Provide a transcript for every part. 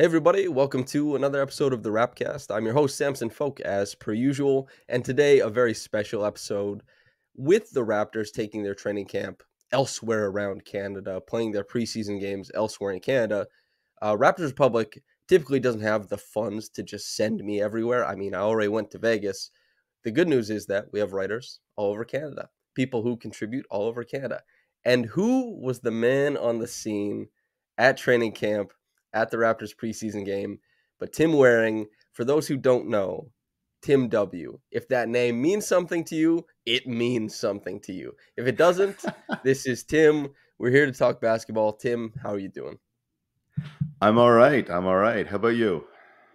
Hey everybody, welcome to another episode of the Rapcast. I'm your host Samson Folk as per usual, and today a very special episode with the Raptors taking their training camp elsewhere around Canada, playing their preseason games elsewhere in Canada. Raptors Republic typically doesn't have the funds to just send me everywhere. I mean, I already went to Vegas. The good news is that we have writers all over Canada, people who contribute all over Canada. And who was the man on the scene at training camp at the Raptors preseason game? But Tim Waring, for those who don't know, Tim W. If that name means something to you, it means something to you. If it doesn't, this is Tim. We're here to talk basketball. Tim, how are you doing? I'm all right. I'm all right. How about you?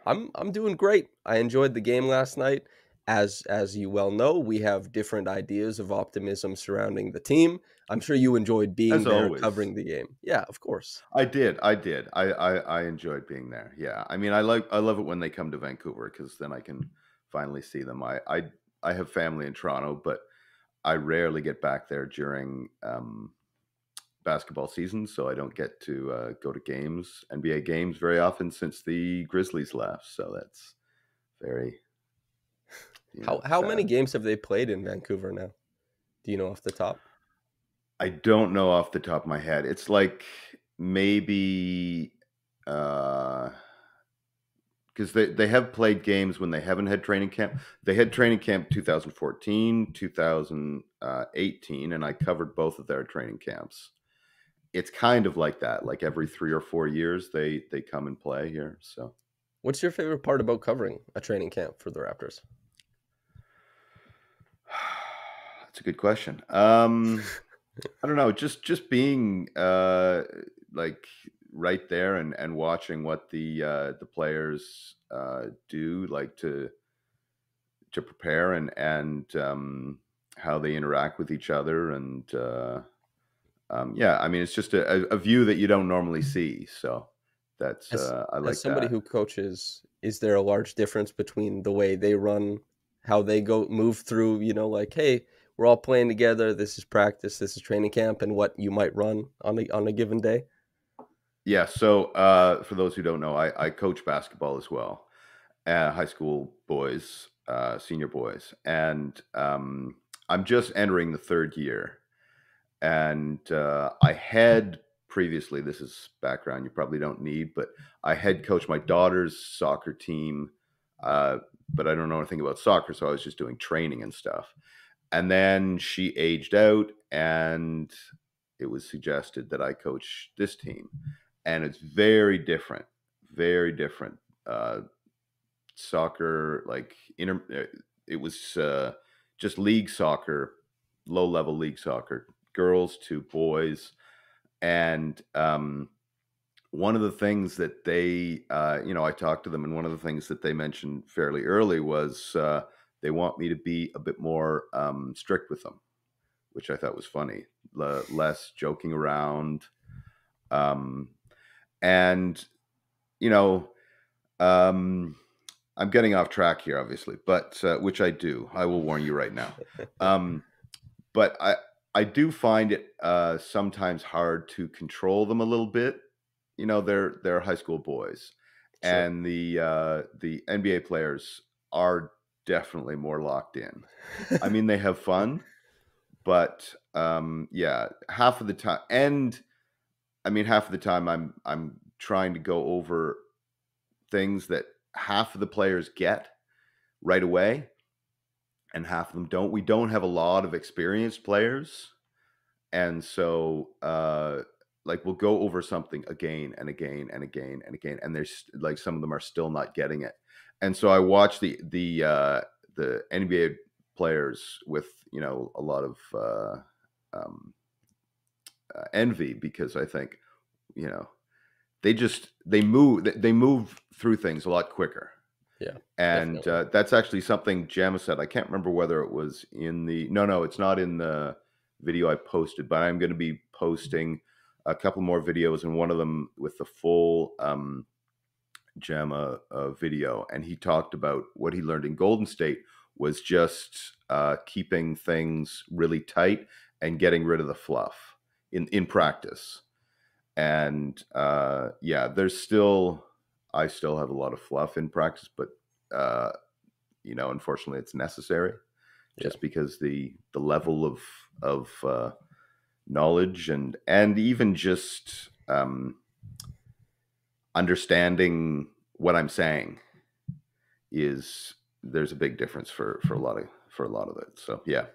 I'm doing great. I enjoyed the game last night. As you well know, we have different ideas of optimism surrounding the team. I'm sure you enjoyed being As there always. covering the game. Yeah, of course. I did. I did. I enjoyed being there. Yeah. I mean, I love it when they come to Vancouver because then I can finally see them. I have family in Toronto, but I rarely get back there during basketball season, so I don't get to go to games, NBA games, very often since the Grizzlies left. So that's very, How many sad. games have they played in Vancouver now? Do you know off the top? I don't know off the top of my head. It's like maybe uh because they have played games when they haven't had training camp. They had training camp 2014, 2018, and I covered both of their training camps. It's kind of like that. Like every 3 or 4 years, they come and play here. So What's your favorite part about covering a training camp for the Raptors? that's a good question. I don't know, just being like right there and watching what the players do, like to prepare and how they interact with each other and yeah, I mean it's just a view that you don't normally see. So that's As I as like somebody that. who coaches, is there a large difference between the way they run, how they go move through, like, hey, we're all playing together, this is practice, this is training camp, and what you might run on a given day? Yeah. So for those who don't know, I coach basketball as well, high school boys, senior boys, and I'm just entering the third year. And I had previously, this is background you probably don't need, but I had coached my daughter's soccer team, uh, but I don't know anything about soccer, so I was just doing training and stuff. And then she aged out, and it was suggested that I coach this team, and it's very different. Uh, Soccer, like it was just league soccer, low level league soccer, girls to boys, and one of the things that I talked to them, and one of the things that they mentioned fairly early was they want me to be a bit more strict with them, which I thought was funny. Less joking around, um, and you know, um, I'm getting off track here, obviously, but which I do. I will warn you right now. Um, but I do find it sometimes hard to control them a little bit. They're high school boys, Sure. and the NBA players are definitely more locked in. I mean, they have fun, but yeah, half of the time, and I mean, half of the time, I'm trying to go over things that half of the players get right away and half of them don't. We don't have a lot of experienced players, and so like we'll go over something again and again and again and again, and there's like some of them are still not getting it. And so I watch the NBA players with a lot of um, envy because I think you know they move through things a lot quicker. Yeah, And definitely. that's actually something Gemma said. I can't remember whether it was in the no, it's not in the video I posted, but I'm going to be posting a couple more videos, and one of them with the full Gemma video. And he talked about what he learned in Golden State was just keeping things really tight and getting rid of the fluff in practice. And yeah, there's still I still have a lot of fluff in practice, but unfortunately, it's necessary Yeah. just because the level of knowledge and even just understanding what I'm saying there's a big difference for a lot of it. So yeah.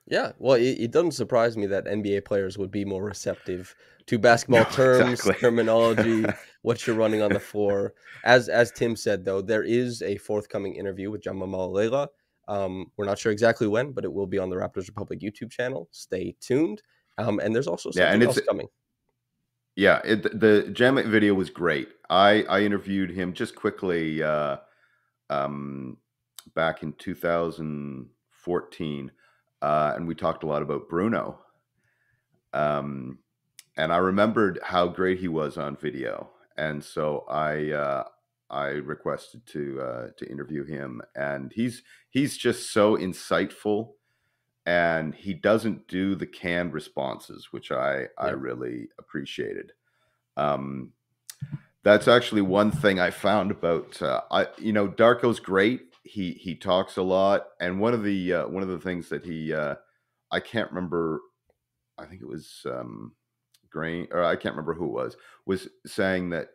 Yeah, well, it doesn't surprise me that NBA players would be more receptive to basketball No, terms, exactly. terminology, what you're running on the floor. As Tim said, though, there is a forthcoming interview with Jama Malalela. We're not sure exactly when, but it will be on the Raptors Republic YouTube channel. Stay tuned. And there's also Yeah, and something else coming. the Jamit video was great. I interviewed him just quickly back in 2014, and we talked a lot about Bruno. And I remembered how great he was on video, and so I requested to interview him, and he's just so insightful, and he doesn't do the canned responses, which I Yeah, really appreciated. That's actually one thing I found about Darko's great. He talks a lot, and one of the things that he I can't remember. I think it was Grain, or I can't remember who it was saying that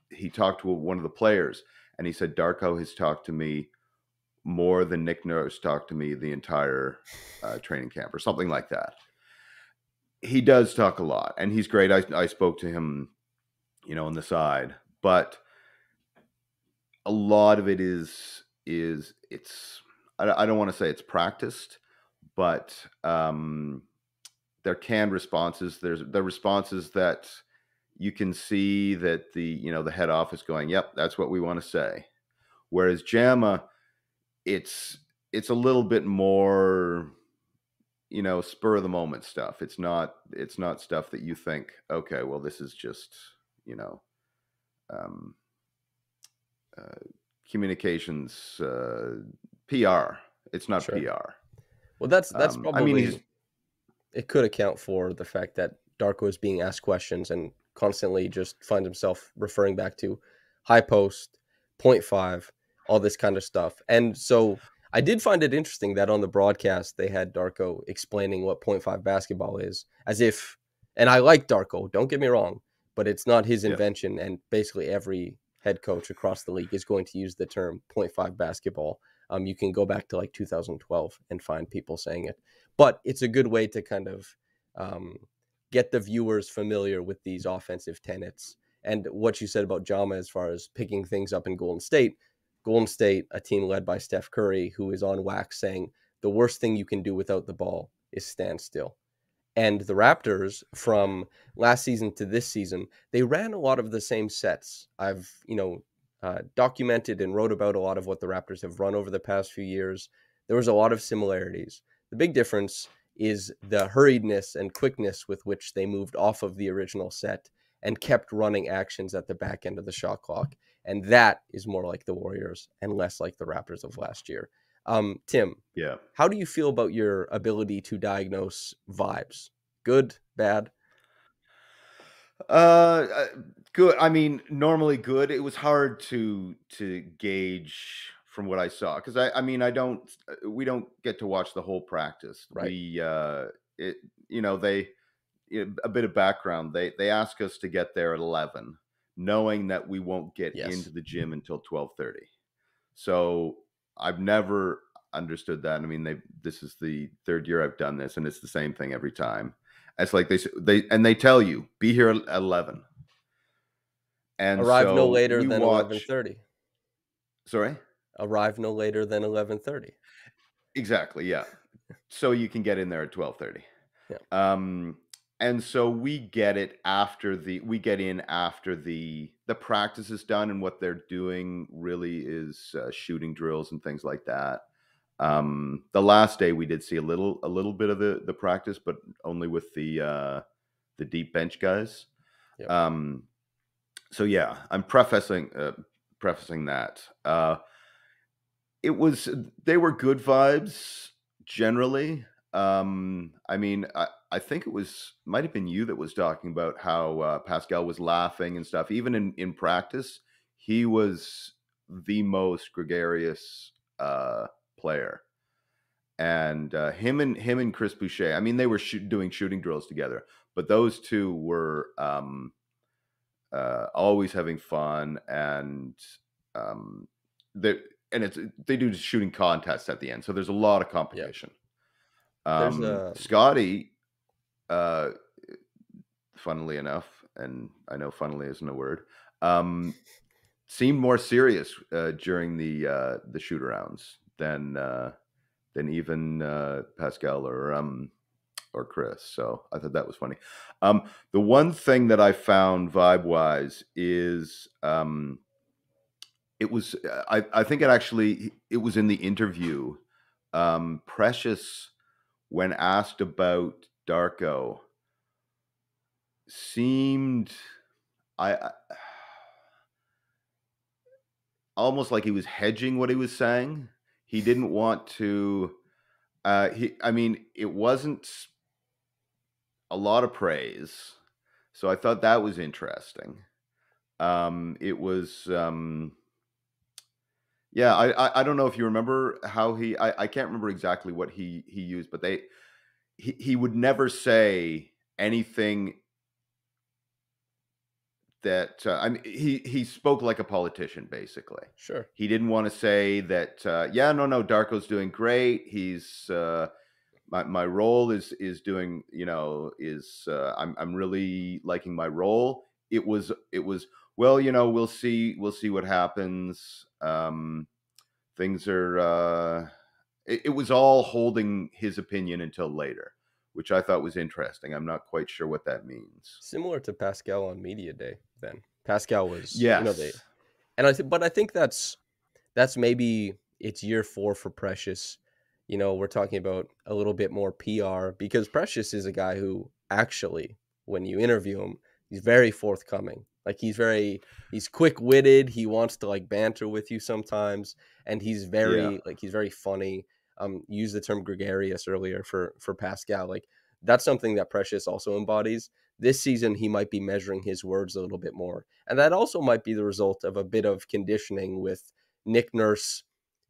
he talked to one of the players, and he said Darko has talked to me more than Nick Nurse talked to me the entire training camp, or something like that. He does talk a lot, and he's great. I spoke to him, on the side, but a lot of it is it's I don't want to say it's practiced, but they're canned responses. There's the responses that you can see that the head office going, yep, that's what we want to say. Whereas JAMA, it's a little bit more, spur of the moment stuff. It's not stuff that you think, okay, well, this is just, um, communications, PR. It's not sure. PR. Well, that's I mean, probably it could account for the fact that Darko is being asked questions and constantly just finds himself referring back to high post, point 0.5, all this kind of stuff. And so I did find it interesting that on the broadcast they had Darko explaining what point 0.5 basketball is, as if, and I like Darko, don't get me wrong, but it's not his yeah. invention. And basically every head coach across the league is going to use the term point 0.5 basketball. You can go back to like 2012 and find people saying it, but it's a good way to kind of get the viewers familiar with these offensive tenets. And what you said about Jama as far as picking things up in Golden State, a team led by Steph Curry, who is on wax saying the worst thing you can do without the ball is stand still. And the Raptors, from last season to this season, they ran a lot of the same sets. I've, documented and wrote about a lot of what the Raptors have run over the past few years. There was a lot of similarities. The big difference is the hurriedness and quickness with which they moved off of the original set and kept running actions at the back end of the shot clock. And that is more like the Warriors and less like the Raptors of last year. Tim, Yeah. how do you feel about your ability to diagnose vibes? Good, bad? Good. I mean, normally good. It was hard to gauge from what I saw, because I mean, we don't get to watch the whole practice. Right. It they a bit of background. They ask us to get there at 11, knowing that we won't get into Yes. the gym until 12:30. So I've never understood that. I mean, this is the third year I've done this, and it's the same thing every time. It's like they tell you be here at 11, and Arrive no so later we than watch. 11:30. Sorry. Arrive no later than 11:30. Exactly. Yeah. So you can get in there at 12:30. Yeah. And so we get in after the practice is done, and what they're doing really is shooting drills and things like that. The last day we did see a little bit of the practice, but only with the deep bench guys. Yep. So yeah, I'm prefacing that. They were good vibes generally. I mean, I think might have been you that was talking about how Pascal was laughing and stuff. Even in practice, he was the most gregarious player. And him and Chris Boucher, I mean, they were doing shooting drills together, but those two were always having fun, and they they do shooting contests at the end, so there's a lot of Yeah. competition. There's a Scottie, funnily enough, and I know funnily isn't a word, seemed more serious during the shoot arounds than even Pascal or Chris. So I thought that was funny. The one thing that I found vibe wise is it was I think it was in the interview. Precious, when asked about Darko, seemed I almost like he was hedging what he was saying. He didn't want to. I mean, it wasn't a lot of praise, so I thought that was interesting. It was, yeah. I don't know if you remember how I can't remember exactly what he used, but he would never say anything that I mean, he spoke like a politician, basically. sure. He didn't want to say that. Yeah, no, Darko's doing great. He's my role is doing. I'm really liking my role. It was well, we'll see what happens. Things are. It was all holding his opinion until later, which I thought was interesting. I'm not quite sure what that means. Similar to Pascal on media day. Then Pascal was, Yes. but I think that's maybe it's year 4 for Precious. We're talking about a little bit more PR because Precious is a guy who actually, when you interview him, he's very forthcoming. Like he's quick-witted. He wants to like banter with you sometimes, and he's Yeah. very funny. Use the term gregarious earlier for Pascal. Like that's something that Precious also embodies. This season, he might be measuring his words a little bit more, and that also might be the result of a bit of conditioning with Nick Nurse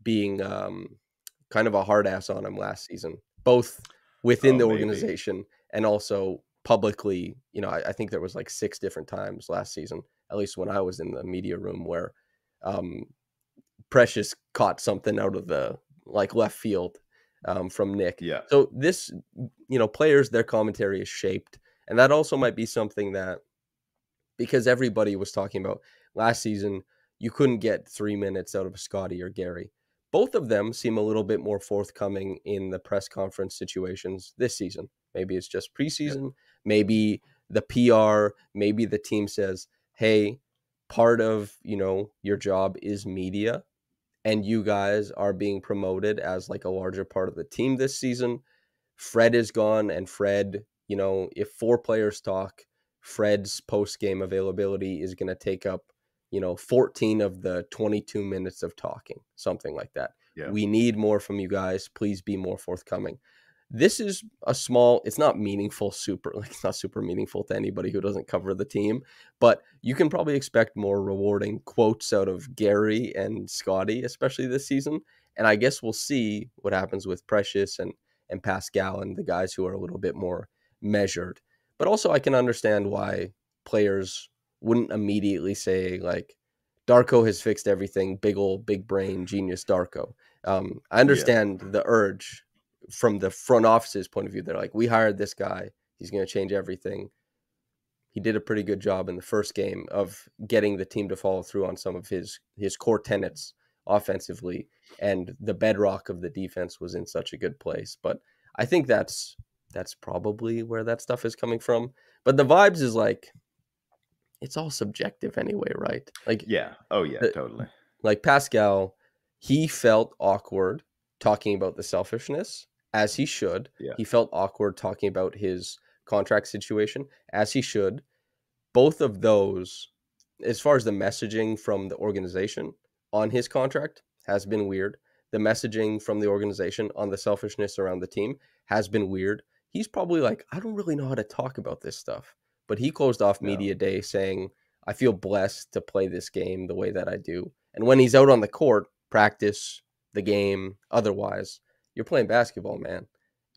being kind of a hard ass on him last season, both within Oh, the maybe. organization and also publicly. I think there was like 6 different times last season, at least when I was in the media room, where um, Precious caught something out of the like left field from Nick. Yeah. So this, players, their commentary is shaped, and that also might be something that, because everybody was talking about last season, you couldn't get 3 minutes out of Scottie or Gary. Both of them seem a little bit more forthcoming in the press conference situations this season. Maybe it's just Yeah. preseason. Maybe the PR, maybe the team says, hey, part of, your job is media, and you guys are being promoted as like a larger part of the team this season. Fred is gone, and Fred, if 4 players talk, Fred's post game availability is going to take up, 14 of the 22 minutes of talking, something like that. Yeah. We need more from you guys. Please be more forthcoming. This is a small, it's not meaningful, it's not super meaningful to anybody who doesn't cover the team, but you can probably expect more rewarding quotes out of Gary and Scottie, especially this season. And I guess we'll see what happens with Precious and Pascal and the guys who are a little bit more measured. But also, I can understand why players wouldn't immediately say, like, Darko has fixed everything, big old, big brain, genius Darko. I Yeah. understand the urge from the front office's point of view. They're like, we hired this guy, he's going to change everything. He did a pretty good job in the first game of getting the team to follow through on some of his core tenets offensively, and the bedrock of the defense was in such a good place. But I think that's probably where that stuff is coming from. But the vibes is like, it's all subjective anyway, right? Like Yeah. Oh, yeah, the, totally. like Pascal, he felt awkward talking about the selfishness, as he should. Yeah. He felt awkward talking about his contract situation, as he should. Both of those, as far as the messaging from the organization on his contract, has been weird. The messaging from the organization on the selfishness around the team has been weird. He's probably like, I don't really know how to talk about this stuff. But he closed off No. media day saying, I feel blessed to play this game the way that I do. And when he's out on the court, practice, the game, otherwise, you're playing basketball, man,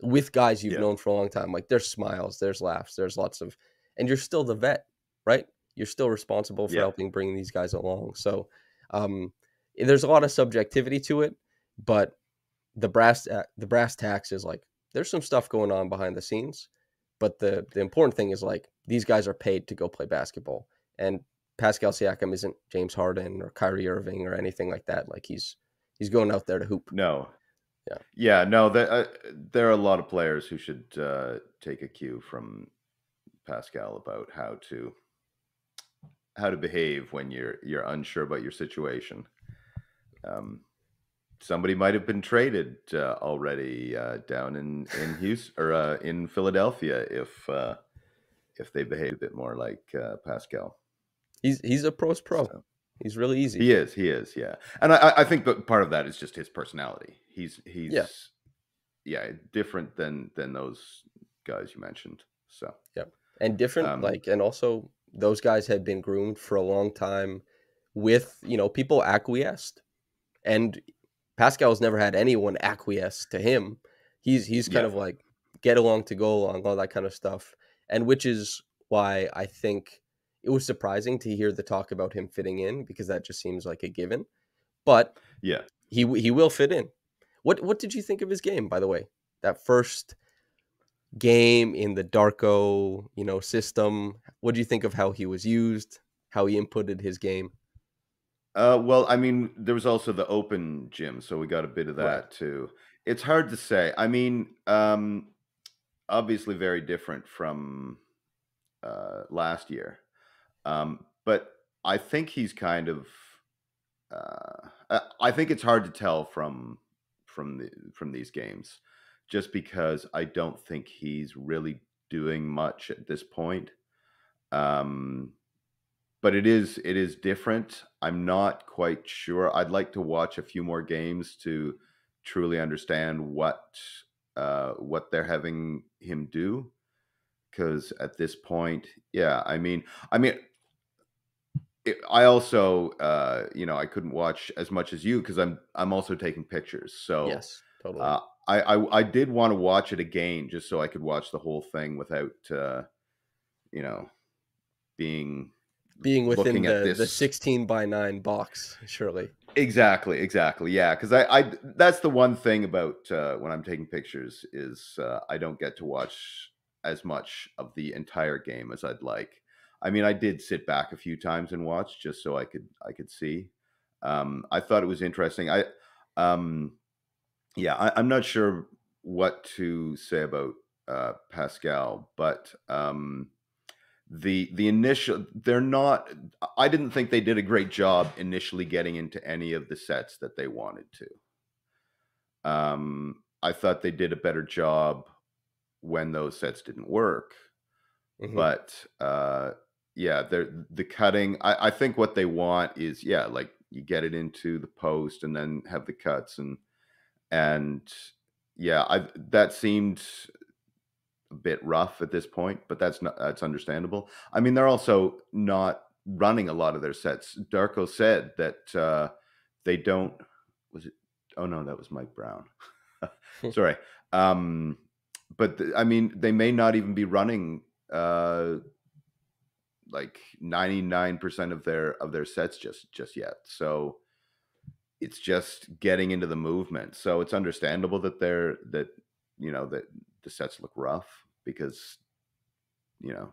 with guys you've Yeah. known for a long time. Like there's smiles, there's laughs, there's lots of, and you're still the vet, right? You're still responsible for Yeah. helping bring these guys along. So um, there's a lot of subjectivity to it, but the brass tacks is like there's some stuff going on behind the scenes, but the important thing is like these guys are paid to go play basketball, and Pascal Siakam isn't James Harden or Kyrie Irving or anything like that. Like he's going out there to hoop. No. Yeah. Yeah. No. There are a lot of players who should take a cue from Pascal about how to behave when you're unsure about your situation. Somebody might have been traded already down in Houston or in Philadelphia if they behave a bit more like Pascal. He's a pro's pro. So He's really easy. he is, yeah. And I think that part of that is just his personality. He's Yeah. different than those guys you mentioned. So Yep. And different, like, and also those guys had been groomed for a long time with, people acquiesced. And Pascal's never had anyone acquiesce to him. He's kind Yeah. of like get along to go along, all that kind of stuff. And which is why I think it was surprising to hear the talk about him fitting in, because that just seems like a given. But Yeah. he will fit in. What did you think of his game, by the way? That first game in the Darko, system. What do you think of how he was used, how he inputted his game? Well, I mean, there was also the open gym, so we got a bit of Right. that too. It's hard to say. I mean, obviously very different from last year, but I think he's kind of. I think it's hard to tell from these games, just because I don't think he's really doing much at this point. Um, but it is different. I'm not quite sure. I'd like to watch a few more games to truly understand what they're having him do. Because at this point, yeah, I also, I couldn't watch as much as you because I'm also taking pictures. So Yes, totally. uh, I did want to watch it again just so I could watch the whole thing without, you know, being Being within looking at the this. 16 by 9 box, surely. Exactly, yeah. Because I that's the one thing about when I'm taking pictures is I don't get to watch as much of the entire game as I'd like. I mean, I did sit back a few times and watch just so I could see. I thought it was interesting. Um, I'm not sure what to say about Pascal, but the initial they're not I didn't think they did a great job initially getting into any of the sets that they wanted to. I thought they did a better job when those sets didn't work, Hmm. but the cutting, I think what they want is, like you get it into the post and then have the cuts, and I that seemed a bit rough at this point, but that's understandable. I mean, they're also not running a lot of their sets. Darko said that they don't. Was it? Oh no, that was Mike Brown. Sorry. I mean, they may not even be running like 99% of their sets just yet. So it's just getting into the movement. So it's understandable that the sets look rough because you know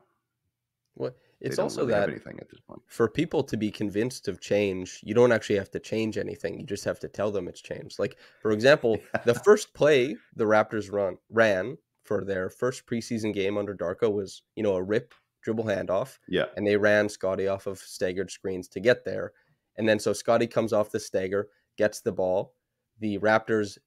Well, they it's don't also really have that anything at this point. for people to be convinced of change, you don't actually have to change anything. You just have to tell them it's changed. Like, for example, the first play the Raptors ran for their first preseason game under Darko was, a rip dribble handoff, Yeah. and they ran Scottie off of staggered screens to get there. And then so Scottie comes off the stagger, gets the ball. The Raptors,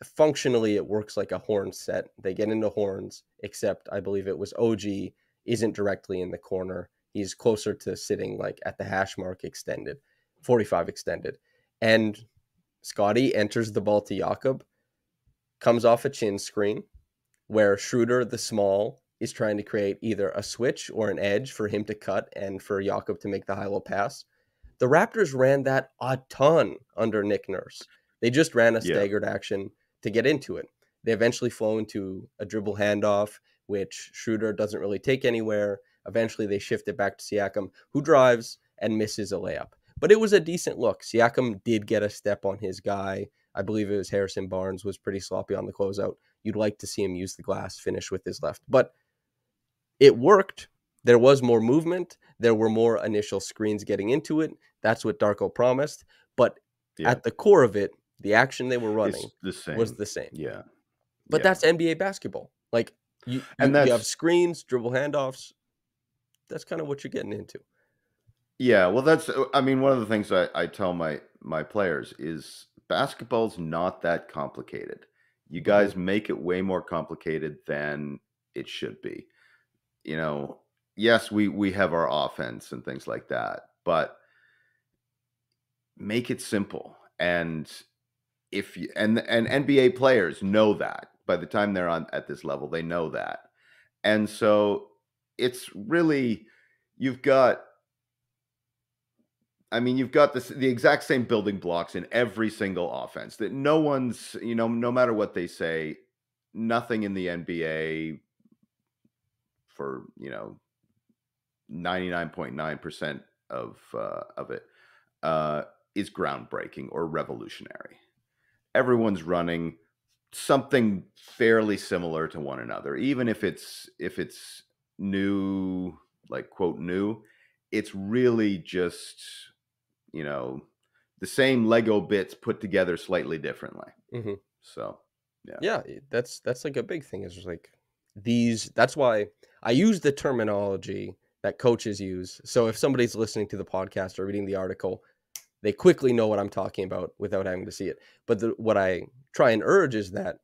functionally, it works like a horn set. They get into horns, except I believe it was OG isn't directly in the corner. He's closer to sitting like at the hash mark extended, 45 extended. And Scottie enters the ball to Jakob, comes off a chin screen where Schroeder, the small, is trying to create either a switch or an edge for him to cut and for Jakob to make the high-low pass. The Raptors ran that a ton under Nick Nurse. They just ran a Yeah. staggered action to get into it. They eventually flow into a dribble handoff, which Schroeder doesn't really take anywhere. Eventually, they shift it back to Siakam, who drives and misses a layup. But it was a decent look. Siakam did get a step on his guy. I believe it was Harrison Barnes was pretty sloppy on the closeout. You'd like to see him use the glass, finish with his left. But it worked. There was more movement. There were more initial screens getting into it. That's what Darko promised. But Yeah. at the core of it, the action they were running It's the same. was the same. Yeah. But Yeah. that's NBA basketball. Like you And have that's screens, dribble handoffs. That's kind of what you're getting into. yeah, well that's I mean one of the things I tell my players is basketball's not that complicated. You guys make it way more complicated than it should be. You know, yes, we have our offense and things like that, but make it simple. And if you and NBA players know that by the time they're on at this level, they know that. And so it's really you've got I mean, you've got the exact same building blocks in every single offense that no one's, no matter what they say, nothing in the NBA for, 99.9% of it is groundbreaking or revolutionary. Everyone's running something fairly similar to one another, even if it's new, like quote new, it's really just the same Lego bits put together slightly differently. Mm-hmm. So Yeah, that's like a big thing. Is just like these. That's why I use the terminology that coaches use. So if somebody's listening to the podcast or reading the article, they quickly know what I'm talking about without having to see it. But what I try and urge is that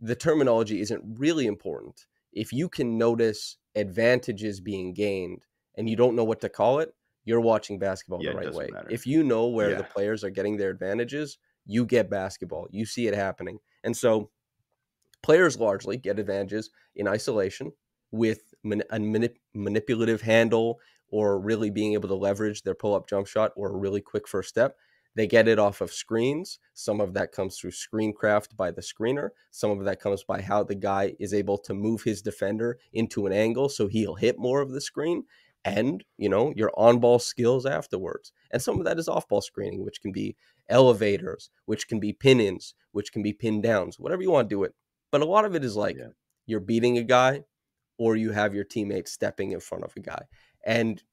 the terminology isn't really important. If you can notice advantages being gained and you don't know what to call it, you're watching basketball yeah, the it right way. doesn't matter. If you know where the Yeah, players are getting their advantages, you get basketball. You see it happening. And so players largely get advantages in isolation with a manipulative handle or really being able to leverage their pull-up jump shot or a really quick first step. They get it off of screens. Some of that comes through screen craft by the screener. Some of that comes by how the guy is able to move his defender into an angle so he'll hit more of the screen and, your on-ball skills afterwards. And some of that is off-ball screening, which can be elevators, which can be pin-ins, which can be pin downs, whatever you want to do it. But a lot of it is like yeah, you're beating a guy or you have your teammates stepping in front of a guy. And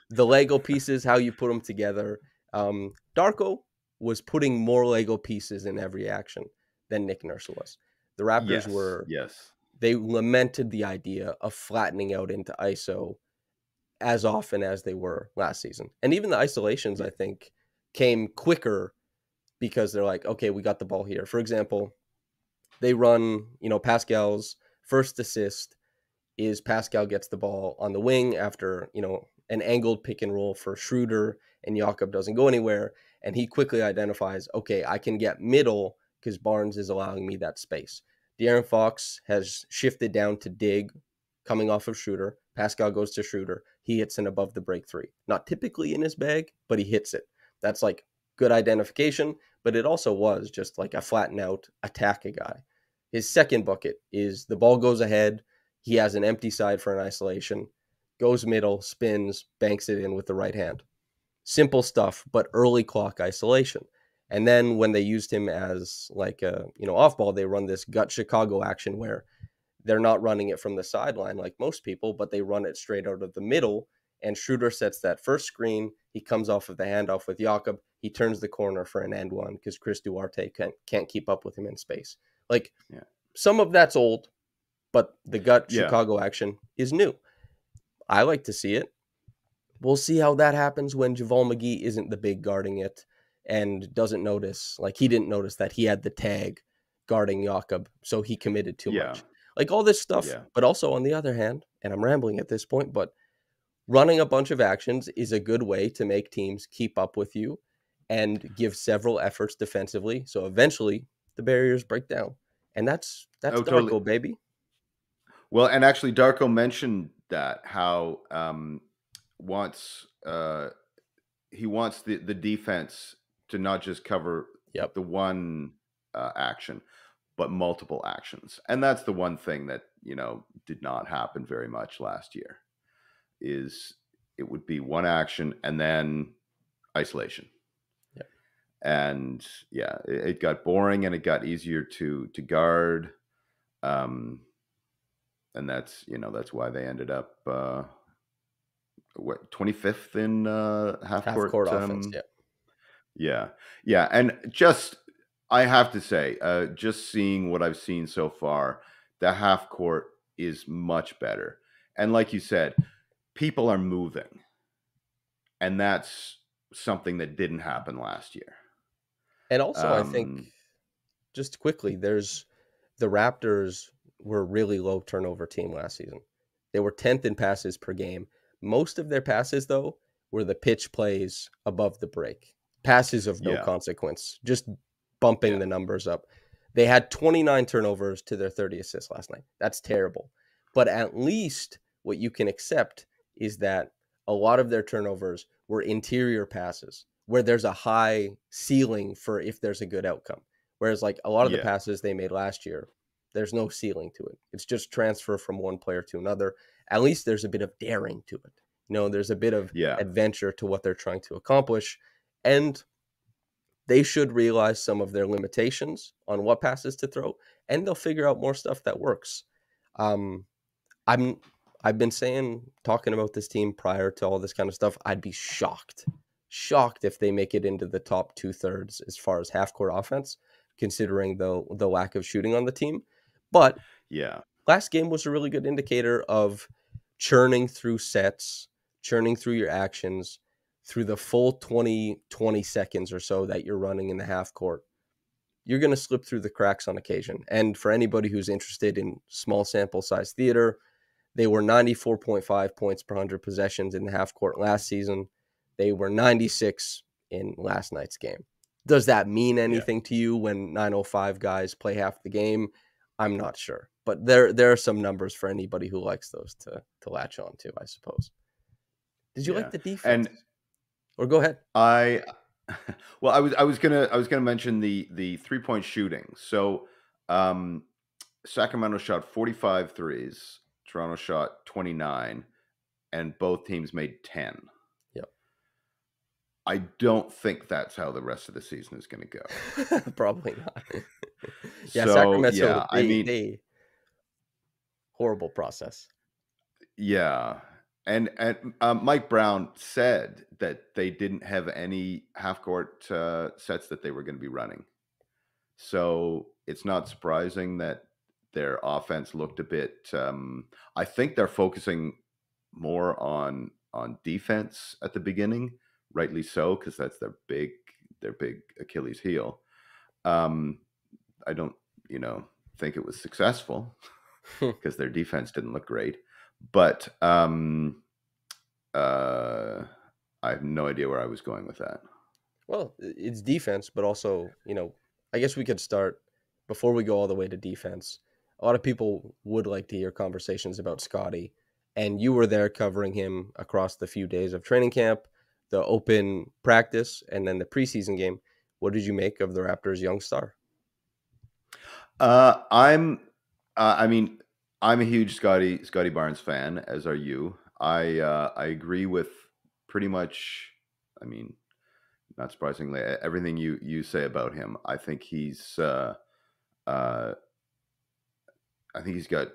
the Lego pieces, how you put them together. Darko was putting more Lego pieces in every action than Nick Nurse was. The Raptors yes, they lamented the idea of flattening out into ISO as often as they were last season. And even the isolations, yeah, I think, came quicker because they're like, okay, we got the ball here. For example, they run, Pascal's first assist is Pascal gets the ball on the wing after, an angled pick and roll for Schroeder and Jakob doesn't go anywhere. And he quickly identifies, okay, I can get middle because Barnes is allowing me that space. De'Aaron Fox has shifted down to dig coming off of Schroeder. Pascal goes to Schroeder. He hits an above the break three. Not typically in his bag, but he hits it. That's like good identification, but it also was just like a flatten out, attack a guy. His second bucket is the ball goes ahead. He has an empty side for an isolation, goes middle, spins, banks it in with the right hand. Simple stuff, but early clock isolation. And then when they used him as like a, off ball, they run this gut Chicago action where they're not running it from the sideline like most people, but they run it straight out of the middle. And Schroeder sets that first screen. He comes off of the handoff with Jakob. He turns the corner for an end one because Chris Duarte can't keep up with him in space. Like yeah, some of that's old, but the gut yeah, Chicago action is new. I like to see it. We'll see how that happens when JaVale McGee isn't the big guarding it and doesn't notice. Like he didn't notice that he had the tag guarding Jakob, so he committed too yeah, much. Like all this stuff, yeah. but also on the other hand, and I'm rambling at this point, but running a bunch of actions is a good way to make teams keep up with you and give several efforts defensively. So eventually the barriers break down. And that's Oh, totally. Darko, baby. Well, and actually, Darko mentioned that how wants he wants the defense to not just cover Yep. the one action, but multiple actions, and that's the one thing that did not happen very much last year. Is it would be one action and then isolation, Yep. and yeah, it got boring and it got easier to guard. And that's why they ended up what 25th in half Half court court. offense. Yep. Yeah, yeah, and just I have to say, just seeing what I've seen so far, the half court is much better. And like you said, people are moving, and that's something that didn't happen last year. And also, I think Um, just quickly, there's the Raptors were a really low turnover team last season. They were 10th in passes per game. Most of their passes, though, were the pitch plays above the break, passes of no yeah, consequence, just bumping yeah, the numbers up. They had 29 turnovers to their 30 assists last night. That's terrible. But at least what you can accept is that a lot of their turnovers were interior passes where there's a high ceiling for if there's a good outcome. Whereas like a lot of the yeah, passes they made last year, there's no ceiling to it. It's just transfer from one player to another. At least there's a bit of daring to it. There's a bit of yeah, adventure to what they're trying to accomplish. And they should realize some of their limitations on what passes to throw, and they'll figure out more stuff that works. Um, I'm I've been talking about this team prior to all this kind of stuff. I'd be shocked if they make it into the top 2/3 as far as half court offense, considering the lack of shooting on the team. But yeah, last game was a really good indicator of churning through sets, churning through your actions through the full 20 seconds or so that you're running in the half court. You're going to slip through the cracks on occasion. And for anybody who's interested in small sample size theater, they were 94.5 points per 100 possessions in the half court last season. They were 96 in last night's game. Does that mean yeah. anything to you when 905 guys play half the game? I'm not sure. But there are some numbers for anybody who likes those to latch on to, I suppose. Did you like Yeah. the defense? And Or go ahead. I well, I was gonna mention the 3-point shooting. So Sacramento shot 45 threes, Toronto shot 29, and both teams made 10. Yep. I don't think that's how the rest of the season is gonna go. Probably not. Yeah, So Sacramento, yeah, I mean, they horrible process. yeah. And Mike Brown said that they didn't have any half court sets that they were going to be running. So it's not surprising that their offense looked a bit. I think they're focusing more on defense at the beginning, rightly so, because that's their big Achilles heel. Um, I don't, think it was successful because their defense didn't look great. But uh, I have no idea where I was going with that. Well, it's defense, but also, I guess we could start before we go all the way to defense. A lot of people would like to hear conversations about Scottie, and you were there covering him across the few days of training camp, the open practice, and then the preseason game. What did you make of the Raptors' young star? I'm, I mean, I'm a huge Scottie Barnes fan, as are you. I agree with pretty much. I mean, not surprisingly, everything you say about him. Uh, I think he's got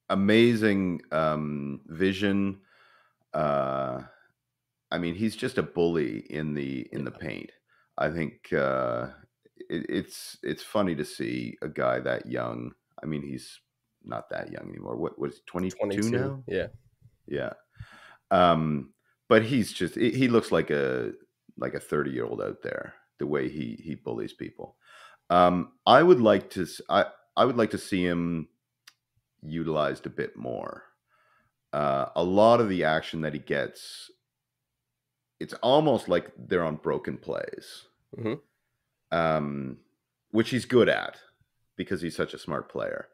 amazing vision. Uh, I mean, he's just a bully in the Yeah, paint. I think it's funny to see a guy that young. I mean, he's not that young anymore. What was 22 22. now? Yeah. Yeah. Um, but he looks like a 30-year-old out there. The way he bullies people. I would like to I would like to see him utilized a bit more. A lot of the action that he gets, it's almost like they're on broken plays, Hmm. um, which he's good at because he's such a smart player.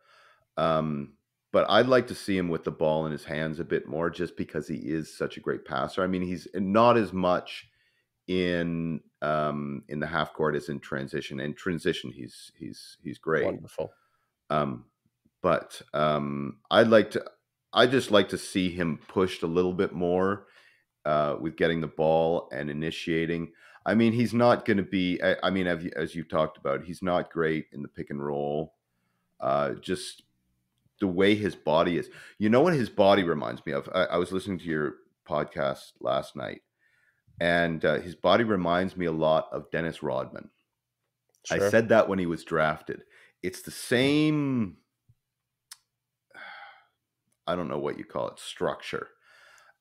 Um, but I'd like to see him with the ball in his hands a bit more, just because he is such a great passer. I mean, he's not as much in the half court as in transition. In transition, he's great. Wonderful. But I just like to see him pushed a little bit more with getting the ball and initiating. I mean, he's not going to be. I mean, as you talked about, he's not great in the pick and roll. Just the way his body is. You know what his body reminds me of? I was listening to your podcast last night, and his body reminds me a lot of Dennis Rodman. I Sure. said that when he was drafted. It's the same. I don't know what you call it, structure,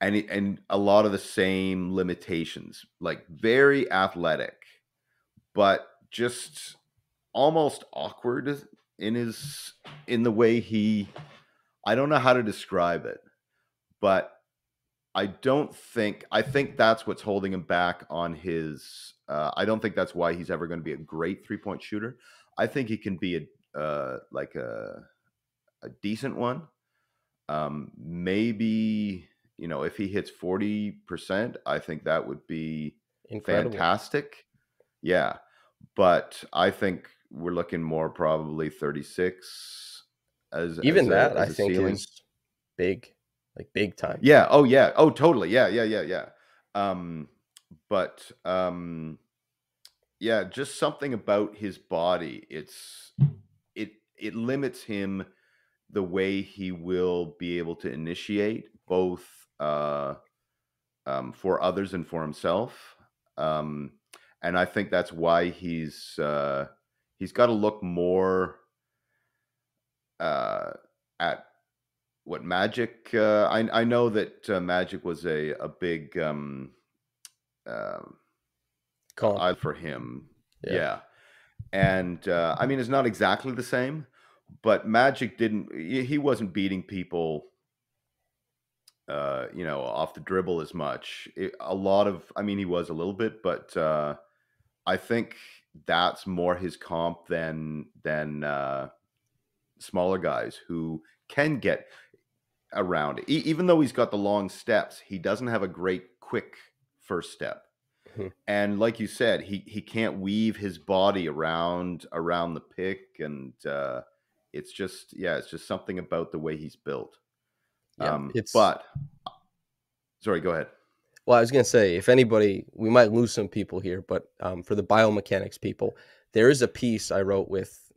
and a lot of the same limitations, like very athletic, but just almost awkward in the way he. I don't know how to describe it, but I think that's what's holding him back on his. I don't think that's why he's ever going to be a great 3-point shooter. I think he can be like a decent one. Maybe, if he hits 40%, I think that would be Incredible. fantastic. Yeah, but I think we're looking more probably 36 Even that, I as a think, ceiling. is big, like big time. Yeah. Oh, yeah. Oh, totally. Yeah. But yeah, just something about his body. It limits him the way he will be able to initiate both for others and for himself. And I think that's why he's got to look more at what Magic. I know that Magic was a big Comp. eye for him. Yeah. Yeah, and I mean, it's not exactly the same, but Magic didn't. He wasn't beating people, off the dribble as much. I mean, he was a little bit, but I think that's more his comp than smaller guys who can get around. Even though he's got the long steps, he doesn't have a great quick first step. Mhm. And like you said, he can't weave his body around the pick, and it's just something about the way he's built. Yeah. It's But sorry, go ahead. Well, I was going to say, if anybody, we might lose some people here, but for the biomechanics people, there is a piece I wrote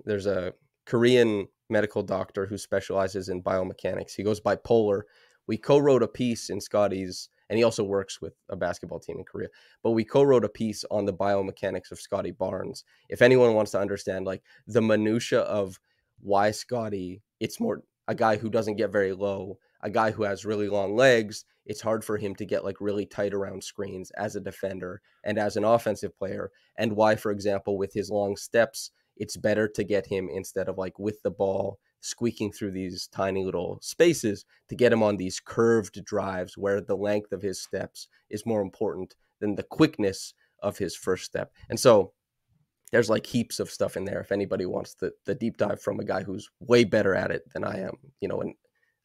there's a Korean medical doctor who specializes in biomechanics. He goes bipolar. We co-wrote a piece in Scottie's, and he also works with a basketball team in Korea, but we co-wrote a piece on the biomechanics of Scottie Barnes. If anyone wants to understand like the minutia of why Scottie, it's more a guy who doesn't get very low, a guy who has really long legs, it's hard for him to get like really tight around screens as a defender and as an offensive player. And why, for example, with his long steps, it's better to get him instead of like with the ball squeaking through these tiny little spaces to get him on these curved drives where the length of his steps is more important than the quickness of his first step. And so there's like heaps of stuff in there if anybody wants the deep dive from a guy who's way better at it than I am,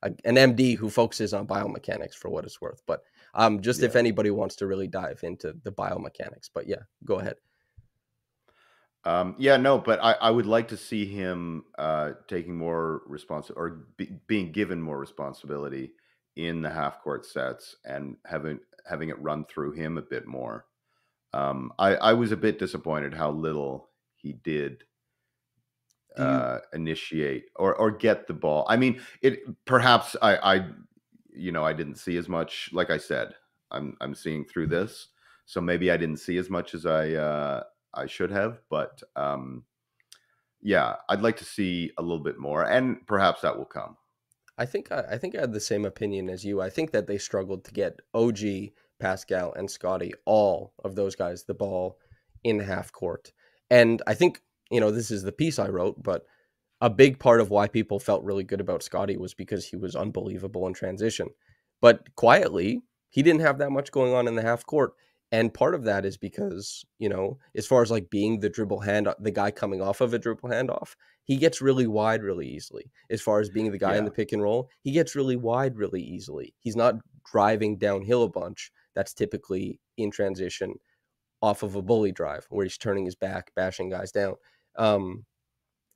an MD who focuses on biomechanics for what it's worth. But just if Yeah. anybody wants to really dive into the biomechanics. But yeah, go ahead. Yeah, no, but I would like to see him taking more being given more responsibility in the half court sets and having it run through him a bit more. I was a bit disappointed how little he did initiate or get the ball. I mean, it perhaps I didn't see as much. Like I said, I'm seeing through this, so maybe I didn't see as much as I should have. But yeah, I'd like to see a little bit more, and perhaps that will come. I think I had the same opinion as you. I think that they struggled to get OG, Pascal, and Scottie, all of those guys, the ball in half court. And I think, this is the piece I wrote, but a big part of why people felt really good about Scottie was because he was unbelievable in transition. But quietly, he didn't have that much going on in the half court. And part of that is because, as far as like being the the guy coming off of a dribble handoff, he gets really wide really easily. As far as being the guy in Yeah. the pick and roll, he gets really wide really easily. He's not driving downhill a bunch. That's typically in transition off of a bully drive where he's turning his back, bashing guys down. Um,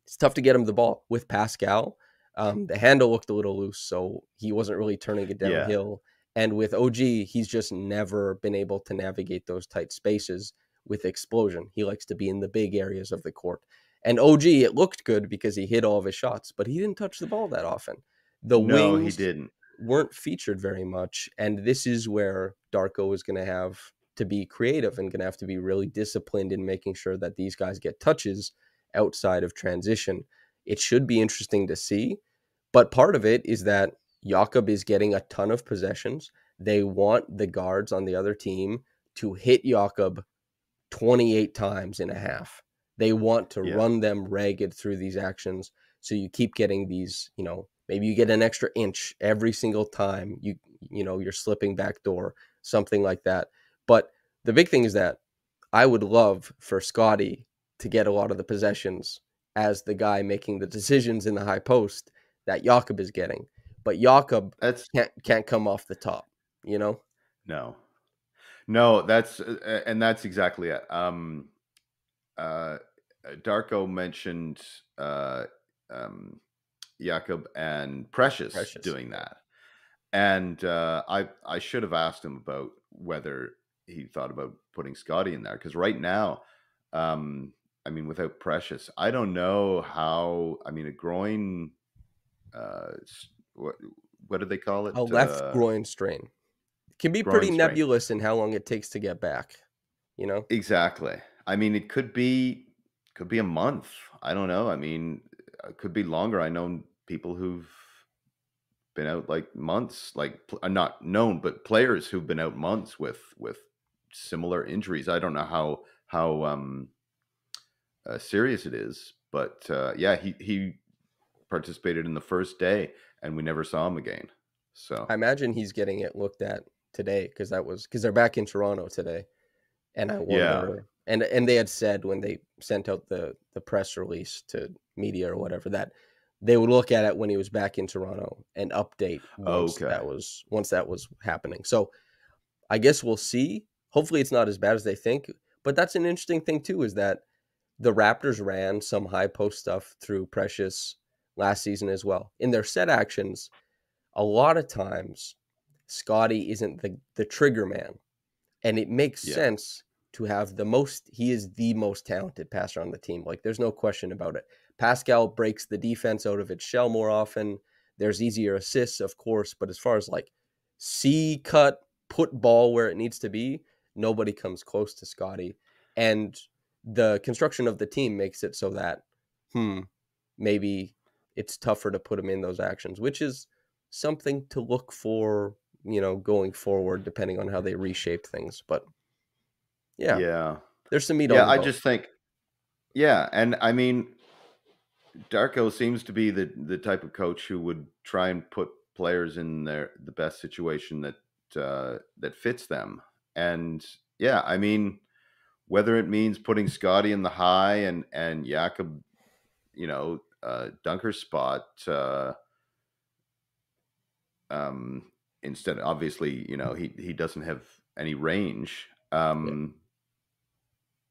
it's tough to get him the ball with Pascal. The handle looked a little loose, so he wasn't really turning it Yeah. downhill. And with OG, he's just never been able to navigate those tight spaces with explosion. He likes to be in the big areas of the court. And OG, it looked good because he hit all of his shots, but he didn't touch the ball that often. The No, he wings didn't. weren't featured very much. And this is where Darko is going to have to be creative and going to have to be really disciplined in making sure that these guys get touches outside of transition. It should be interesting to see. But part of it is that Jakob is getting a ton of possessions. They want the guards on the other team to hit Jakob 28 times in a half. They want to Yeah. run them ragged through these actions. So you keep getting these, maybe you get an extra inch every single time you're slipping back door, something like that. But the big thing is that I would love for Scottie to get a lot of the possessions as the guy making the decisions in the high post that Jakob is getting. But Jakob That's can't come off the top, you know? no. No, that's and that's exactly it. Uh, Darko mentioned um, Jakob and Precious Precious. doing that, and I should have asked him about whether he thought about putting Scottie in there because right now, um, I mean, without Precious, I don't know how. I mean, a groin. What do they call A it? left groin strain can be pretty Groin strain. nebulous in how long it takes to get back, you know? Exactly. I mean, it could be a month. I don't know. I mean, it could be longer. I know people who've been out like months, like not known, but players who've been out months with similar injuries. I don't know how serious it is, but yeah, he participated in the first day, and we never saw him again. So I imagine he's getting it looked at today because they're back in Toronto today. And I yeah. wonder, and they had said when they sent out the press release to media or whatever that they would look at it when he was back in Toronto and update Okay. once that was happening. So I guess we'll see. Hopefully it's not as bad as they think. But that's an interesting thing too, is that the Raptors ran some high post stuff through Precious last season as well. In their set actions, a lot of times Scottie isn't the trigger man. And it makes Yeah. sense to have he is the most talented passer on the team. Like there's no question about it. Pascal breaks the defense out of its shell more often. There's easier assists, of course, but as far as like see cut, put ball where it needs to be, nobody comes close to Scottie. And the construction of the team makes it so that, maybe it's tougher to put him in those actions, which is something to look for, going forward, depending on how they reshape things. But yeah, Yeah. there's some meat on Yeah, the I bone. just think yeah, and I mean Darko seems to be the type of coach who would try and put players in the best situation that fits them. And yeah, I mean, whether it means putting Scotty in the high and Jakob, dunker spot, instead, obviously, he doesn't have any range. Yeah.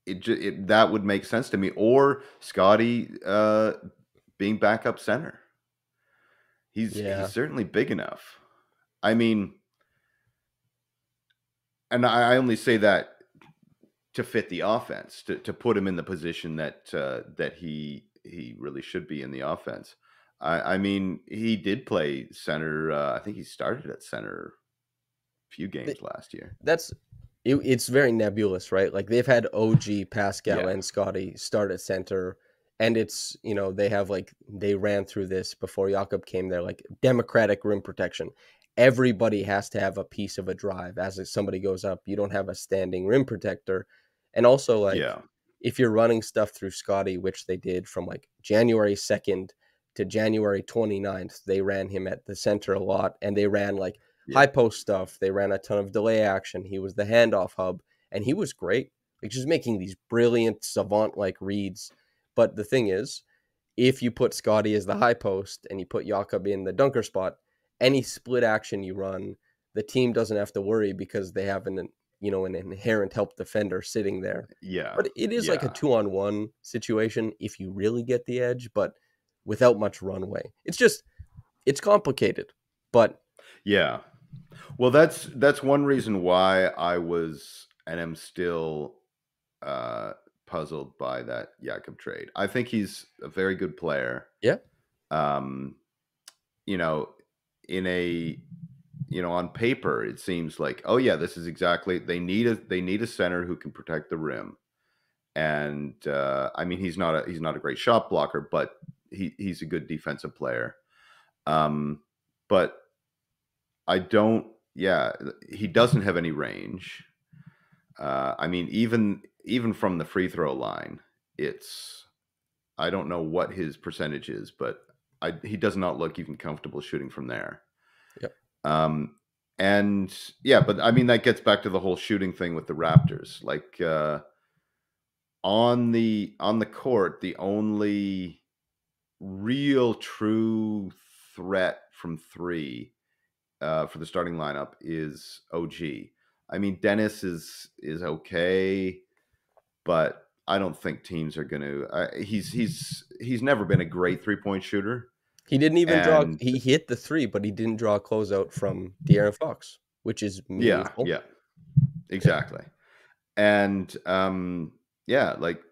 That would make sense to me. Or Scotty being backup center. He's Yeah. certainly big enough. I mean, and I only say that to fit the offense, to put him in the position that he really should be in the offense. I mean, he did play center. I think he started at center a few Th- games last year. That's it's very nebulous, right? Like they've had OG, Pascal, Yeah, and Scotty start at center, and it's they ran through this before Jakob came there, like democratic rim protection. Everybody has to have a piece of a drive as if somebody goes up. You don't have a standing rim protector, and also like yeah, if you're running stuff through Scotty, which they did from like January 2nd to January 29th, they ran him at the center a lot, and they ran like yeah, high post stuff. They ran a ton of delay action. He was the handoff hub. and he was great, like just making these brilliant savant-like reads. But the thing is, if you put Scottie as the high post and you put Jakob in the dunker spot, any split action you run, the team doesn't have to worry because they have an inherent help defender sitting there. Yeah. But it is like a Yeah. 2-on-1 situation if you really get the edge, but without much runway. It's complicated, but Yeah. Well, that's one reason why I was and am still uh, puzzled by that Jakob trade. I think he's a very good player. yeah, Um, you know, in a on paper, it seems like, oh yeah, this is exactly they need a center who can protect the rim. And I mean, he's not a great shot blocker, but he's a good defensive player. But I don't. Yeah, he doesn't have any range. I mean, even from the free throw line, it's I don't know what his percentage is, but he does not look even comfortable shooting from there. yeah. Um, and yeah, but I mean that gets back to the whole shooting thing with the Raptors. Like on the court, the only real true threat from three for the starting lineup is OG. I mean, Dennis is okay, but I don't think teams are going to. He's never been a great 3-point shooter, He didn't even draw. and He hit the three, but he didn't draw a closeout from De'Aaron Fox, which is yeah, meaningful. yeah, Yeah, exactly. And yeah, like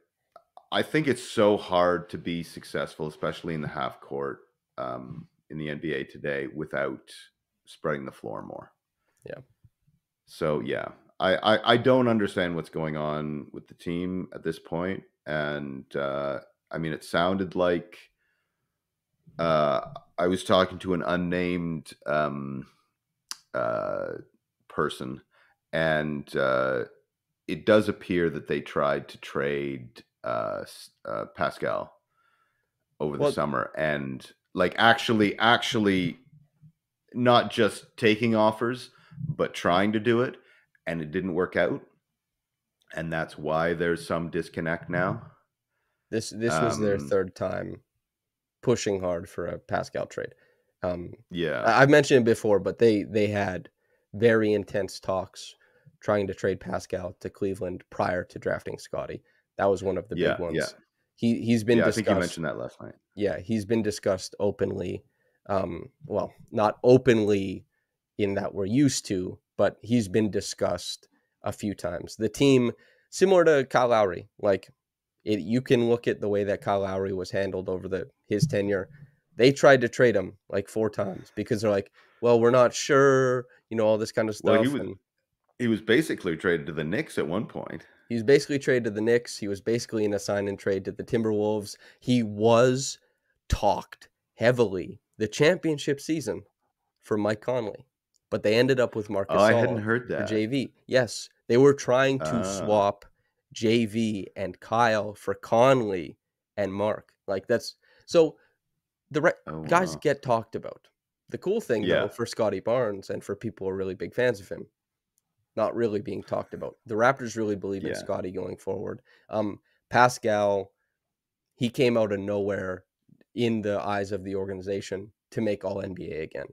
I think it's so hard to be successful, especially in the half court in the NBA today, without spreading the floor more. yeah. So yeah, I don't understand what's going on with the team at this point, and I mean, it sounded like I was talking to an unnamed uh, person, and it does appear that they tried to trade Pascal over the Well, summer, and like actually not just taking offers, but trying to do it, and it didn't work out, and that's why there's some disconnect now. this was their Um, third time pushing hard for a Pascal trade. Um, yeah, I've mentioned it before, but they had very intense talks trying to trade Pascal to Cleveland prior to drafting Scottie. That was one of the big yeah, yeah, ones. He's been yeah. I think you discussed. mentioned that last night. Yeah, he's been discussed openly. Well, not openly in that we're used to, but he's been discussed a few times. The team, similar to Kyle Lowry, like you can look at the way that Kyle Lowry was handled over his tenure. They tried to trade him like 4 times because they're like, well, we're not sure, all this kind of Well, stuff. And he was basically traded to the Knicks at one point. he was basically traded to the Knicks. He was basically in a sign and trade to the Timberwolves. He was talked heavily the championship season for Mike Conley, but they ended up with Oh, Marcus I hadn't Gasol heard for that. JV. Yes, they were trying to Oh, swap JV and Kyle for Conley and Mark. Like that's so oh guys wow. get talked about. The cool thing though Yeah, for Scottie Barnes and for people who are really big fans of him, not really being talked about. The Raptors really believe in yeah, Scottie going forward. Pascal, he came out of nowhere in the eyes of the organization to make all NBA again.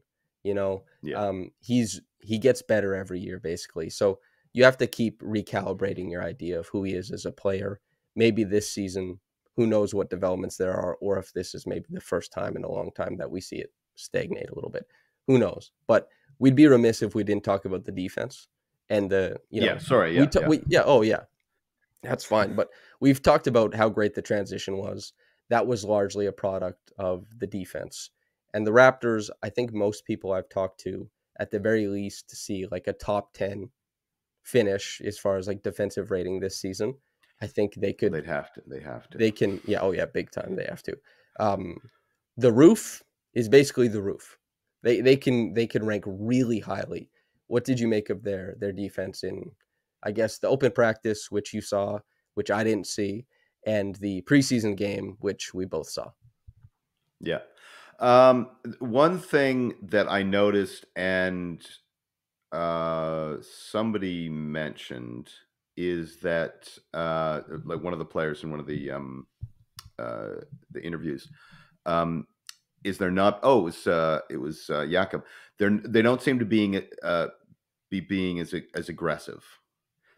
yeah, He gets better every year basically. So you have to keep recalibrating your idea of who he is as a player. Maybe this season, who knows what developments there are, or if this is maybe the first time in a long time that we see it stagnate a little bit. Who knows? But we'd be remiss if we didn't talk about the defense and yeah. Sorry, yeah, yeah, yeah, oh yeah, that's fine. But we've talked about how great the transition was. That was largely a product of the defense. And the Raptors, I think most people I've talked to, at the very least, see like a top 10 finish as far as like defensive rating this season. I think they could, they'd have to. They have to. they can, yeah, oh yeah, big time. They have to. Um, the roof is basically the roof. They can rank really highly. What did you make of their defense in, I guess, the open practice, which you saw, which I didn't see, and the preseason game, which we both saw? Yeah. One thing that I noticed, and somebody mentioned, is that like one of the players in one of the interviews, is they're not. Oh, it was Jakob. They don't seem to be being as aggressive.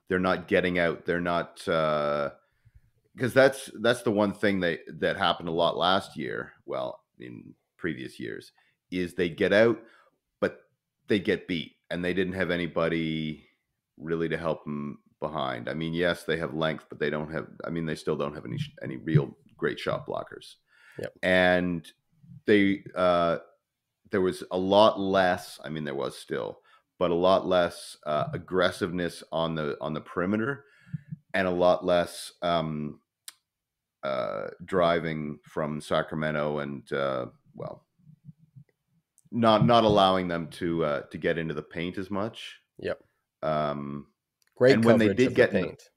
They're not getting out. They're not, because that's the one thing that happened a lot last year. Well, in previous years, is they get out, but they get beat, and they didn't have anybody really to help them behind. I mean, yes, they have length, but they don't have. I mean, they still don't have any real great shot blockers. Yep. And they there was a lot less. I mean, there was still, but a lot less aggressiveness on the perimeter, and a lot less driving from Sacramento, and well, not allowing them to get into the paint as much. Yep. Um, Great and when they coverage did of get the in the paint.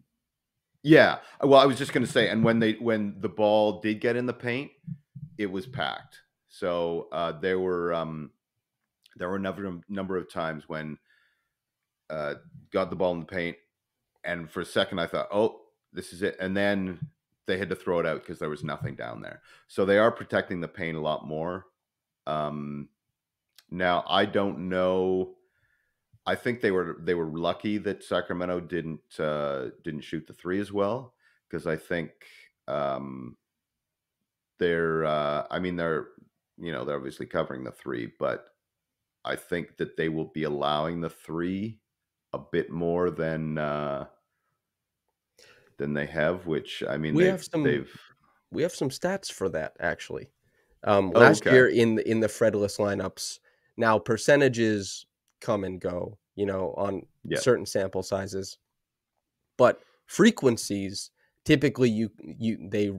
yeah, well, I was just going to say, and when the ball did get in the paint, it was packed. So there were a number of times when got the ball in the paint, and for a second I thought, oh, this is it, and then they had to throw it out because there was nothing down there. So they are protecting the paint a lot more. Now I don't know. I think they were lucky that Sacramento didn't shoot the three as well, because I think they're I mean they're they're obviously covering the three, but I think that they will be allowing the three a bit more than they have, which I mean We have they've some stats for that actually. oh, Last okay. year in the Fredless lineups, now percentages come and go, on Yeah. certain sample sizes, but frequencies typically they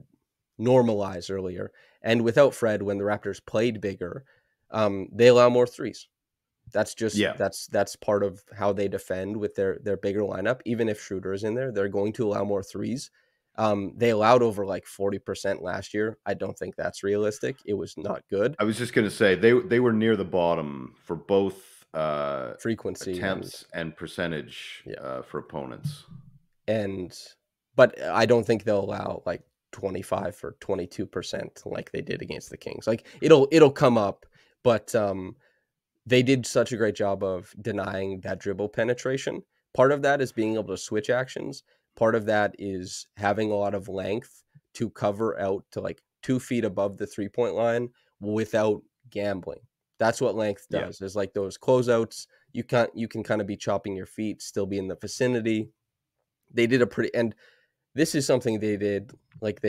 normalize earlier. And without Fred, when the Raptors played bigger, they allow more threes. That's just Yeah. that's part of how they defend with their bigger lineup. Even if Schroeder is in there, they're going to allow more threes. They allowed over like 40% last year. I don't think that's realistic. It was not good. I was just going to say they were near the bottom for both Frequency attempts and percentage for opponents. But I don't think they'll allow like 25 or 22% like they did against the Kings. Like it'll come up, but they did such a great job of denying that dribble penetration. Part of that is being able to switch actions. Part of that is having a lot of length to cover out to like 2 feet above the 3-point line without gambling. That's what length does. Is like those closeouts. You can kind of be chopping your feet, still be in the vicinity. They did and this is something they did. Like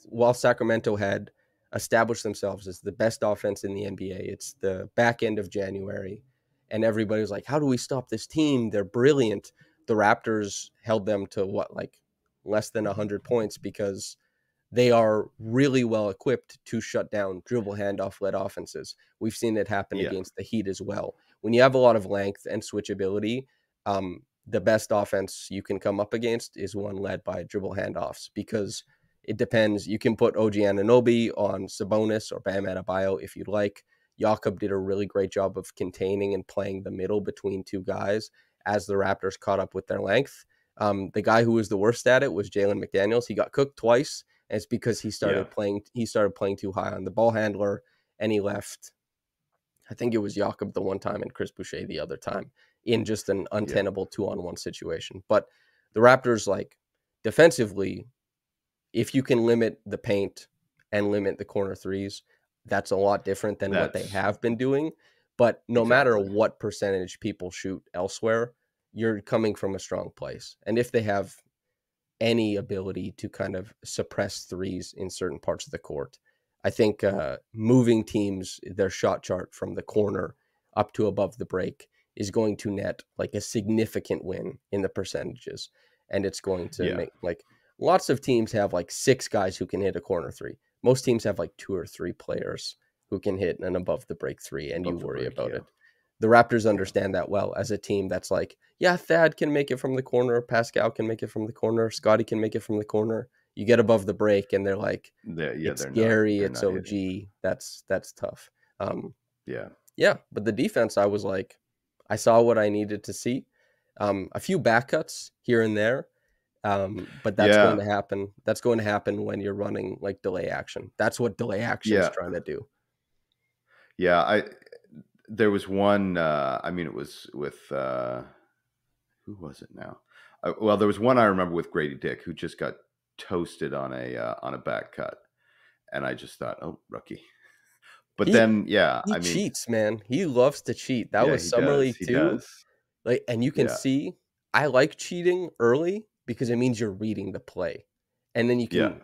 while Sacramento had established themselves as the best offense in the NBA, it's the back end of January, and everybody was like, how do we stop this team? They're brilliant. The Raptors held them to like less than 100 points because they are really well equipped to shut down dribble handoff led offenses. We've seen it happen against the Heat as well. When you have a lot of length and switchability, the best offense you can come up against is one led by dribble handoffs, because it depends. You can put OG Anunoby on Sabonis or Bam Adebayo if you'd like. Jakob did a really great job of containing and playing the middle between two guys as the Raptors caught up with their length. The guy who was the worst at it was Jalen McDaniels. He got cooked twice, and it's because he started playing too high on the ball handler, and he left. I think it was Jakob the one time and Chris Boucher the other time in just an untenable 2-on-1 situation. But the Raptors, like defensively, if you can limit the paint and limit the corner threes, that's a lot different than what they have been doing. But no matter what percentage people shoot elsewhere, you're coming from a strong place. And if they have any ability to kind of suppress threes in certain parts of the court, I think moving teams, their shot chart from the corner up to above the break is going to net like a significant win in the percentages. And it's going to make like lots of teams have like 6 guys who can hit a corner three. Most teams have like 2 or 3 players who can hit an above the break three, and you worry about it. The Raptors understand that well as a team that's like, yeah, Thad can make it from the corner. Pascal can make it from the corner. Scottie can make it from the corner. You get above the break and they're like, it's Gary, it's OG. Hitting. That's tough. Yeah. But the defense, I was like, I saw what I needed to see. A few back cuts here and there. But that's going Yeah, to happen. That's going to happen when you're running like delay action. That's what delay action is yeah, trying to do. yeah. There was one. I mean, it was with who was it now? Well, there was one I remember with Gradey Dick who just got toasted on a back cut, and I just thought, oh, rookie. But He then, yeah, he I mean, cheats, man. He loves to cheat. That yeah, was he summer does. league He too. does. Like, and you can Yeah, see, I like cheating early because it means you're reading the play. And then you yeah, can,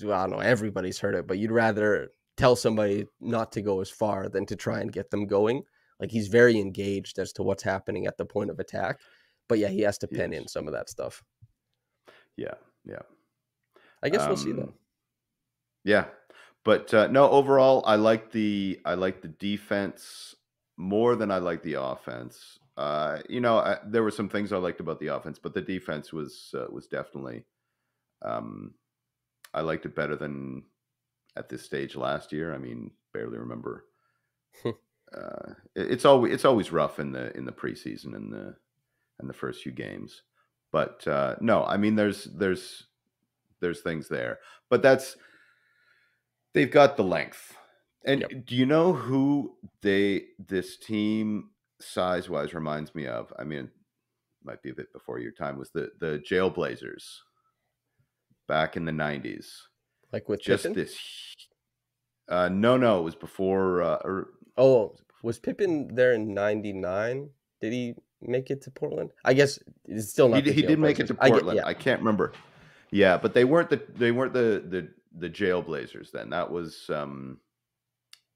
well, I don't know, everybody's heard it, but you'd rather tell somebody not to go as far than to try and get them going. Like, he's very engaged as to what's happening at the point of attack. But yeah, he has to he pen is. in some of that stuff. Yeah, yeah. I guess we'll see Um, though. yeah. But no, overall, I like the defense more than I like the offense. There were some things I liked about the offense, but the defense was definitely um, I liked it better than at this stage last year. I mean, barely remember. It's always rough in the preseason and the first few games, but no, I mean there's things there, but they've got the length. Yep. And do you know who this team size wise reminds me of? I mean, it might be a bit before your time. Was the Jailblazers back in the '90s? Like with Just Pippen. this. No, it was before. Oh, was Pippen there in '99? Did he make it to Portland? I guess it's still He not the he did make it Jailblazers. to I get, Portland. yeah, I can't remember. Yeah, but they weren't the Jailblazers then. That was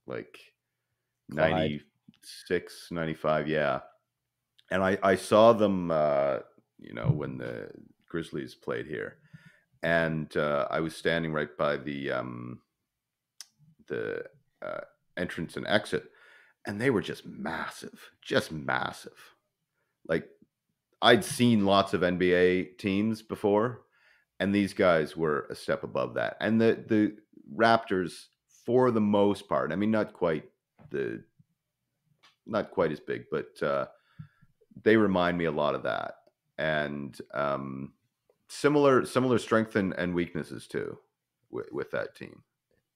like Clyde. 96, 95. Yeah. And I saw them when the Grizzlies played here. And I was standing right by the uh, entrance and exit, and they were just massive, just massive. Like I'd seen lots of NBA teams before, and these guys were a step above that. And the Raptors, for the most part, I mean, the not quite as big, but they remind me a lot of that, and similar strength and weaknesses too with that team.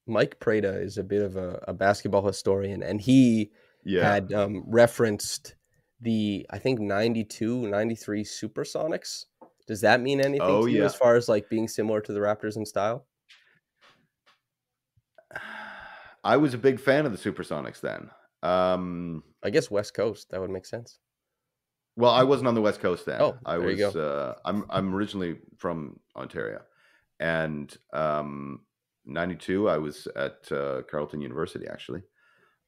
Mike Prada is a bit of a basketball historian, and he Yeah. had referenced the, I think, 92, 93 Supersonics. Does that mean anything Oh to you as yeah. far as like being similar to the Raptors in style? I was a big fan of the Supersonics then. I guess West Coast, that would make sense. Well, I wasn't on the West Coast then. Oh, I there you was. go. I'm originally from Ontario, and '92 I was at Carleton University actually.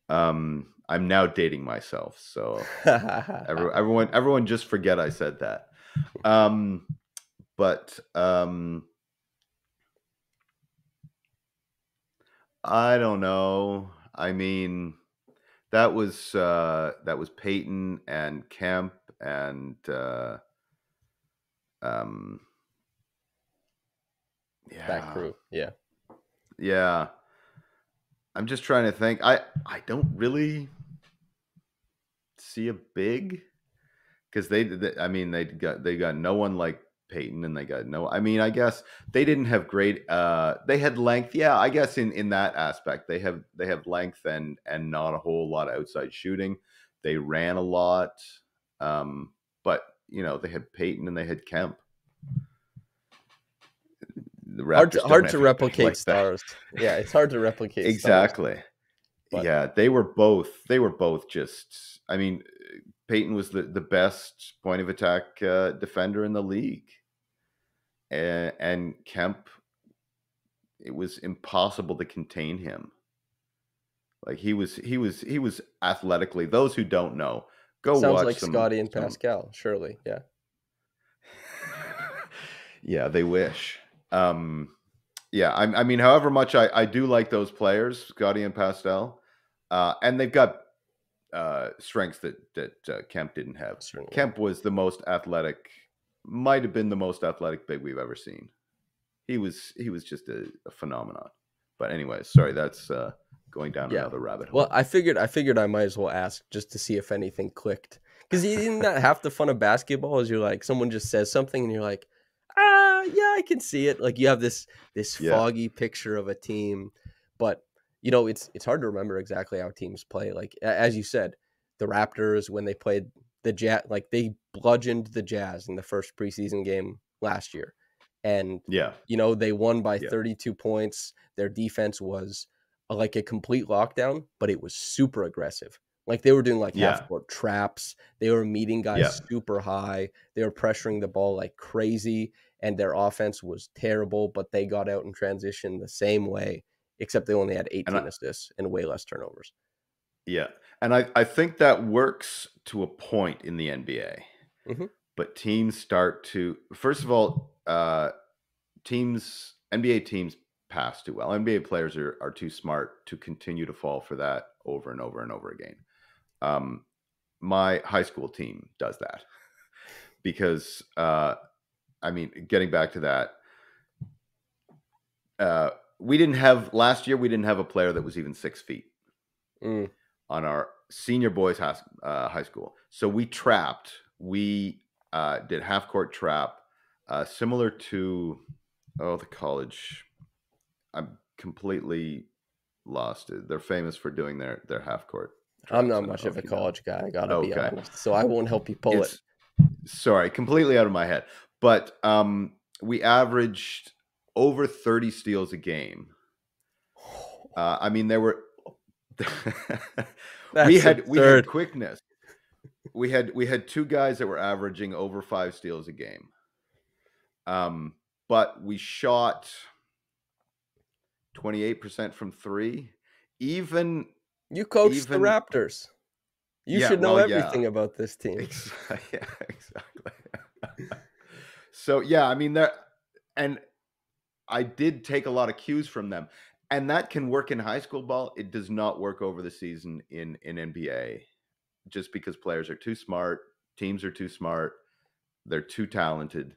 I'm now dating myself, so everyone just forget I said that. Um, but I don't know. I mean, that was Peyton and Kemp and um, That yeah, crew, yeah. yeah. I'm just trying to think. I don't really see a big because I mean they got no one like Peyton, and they got no. I mean, I guess they didn't have great. They had length. Yeah, I guess in that aspect they have length and not a whole lot of outside shooting. They ran a lot, but they had Peyton and they had Kemp. The Raptors don't Hard have to anybody replicate like that. stars. Yeah, it's hard to replicate stars, Exactly. but Yeah, they were both just. I mean, Peyton was the best point of attack defender in the league, and Kemp. It was impossible to contain him. Like he was athletically. Those who don't know, go sounds watch like some Scottie and some. Pascal, surely. Yeah. Yeah, they wish. Yeah, I mean, however much I do like those players, Scotty and Pastel, and they've got strengths that Kemp didn't have. Certainly. Kemp was the most athletic, might have been the most athletic big we've ever seen. He was just a phenomenon. But anyways, sorry, that's going down Yeah. another rabbit Well, hole. I figured I might as well ask just to see if anything clicked. Because isn't that half the fun of basketball is you're like someone just says something and you're like, Yeah, I can see it. Like you have this Yeah. foggy picture of a team, but it's hard to remember exactly how teams play. Like as you said, the Raptors when they played the Jazz, like they bludgeoned the Jazz in the first preseason game last year, and Yeah. they won by Yeah. 32 points. Their defense was like a complete lockdown, but it was super aggressive. Like they were doing like half Yeah. court traps. They were meeting Yeah. guys super high. They were pressuring the ball like crazy, and their offense was terrible, but they got out in transition the same way, except they only had And 18 assists and way less turnovers. yeah. And I think that works to a point in the NBA. Hmm. But teams start to, first of all, NBA teams pass too well. NBA players are too smart to continue to fall for that over and over and over again. My high school team does that because, getting back to that, last year, we didn't have a player that was even 6 feet Mm. on our senior boys high school. So we did half court trap, similar to, the college. I'm completely lost. They're famous for doing their half court I'm traps. not I don't much know of a if you know. college guy, I gotta be Okay. honest. So I won't help you pull it. It's sorry, completely out of my head. But we averaged over 30 steals a game. There were That's we had absurd. quickness. We had two guys that were averaging over 5 steals a game. But we shot 28% from three. Even You coached the even Raptors. You yeah, should know well, yeah. everything about this team. Yeah, exactly. So yeah, that, and I did take a lot of cues from them, and that can work in high school ball. It does not work over the season in NBA, just because players are too smart, teams are too smart, they're too talented,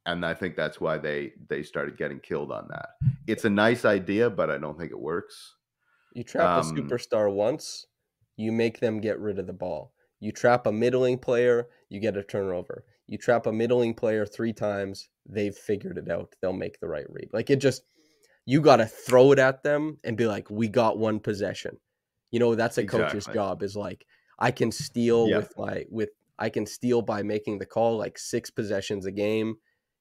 and I think that's why they started getting killed on that. It's a nice idea, but I don't think it works. You trap a Um, superstar once, you make them get rid of the ball. You trap a middling player, you get a turnover. You trap a middling player 3 times, they've figured it out. They'll make the right read. Like it just, you got to throw it at them and be like, we got one possession. That's a coach's exactly. job is like, I can steal Yeah. I can steal by making the call like 6 possessions a game.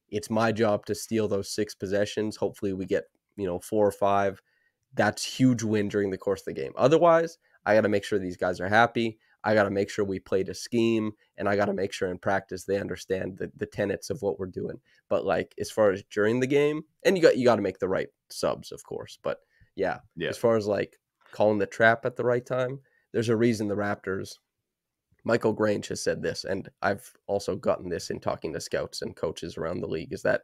It's my job to steal those 6 possessions. Hopefully we get, 4 or 5. That's huge win during the course of the game. Otherwise, I got to make sure these guys are happy. I got to make sure we played a scheme, and I got to make sure in practice they understand the tenets of what we're doing. But like as far as during the game, and you got to make the right subs, of course. But yeah, Yeah. as far as like calling the trap at the right time, there's a reason the Raptors. Michael Grange has said this, and I've also gotten this in talking to scouts and coaches around the league, is that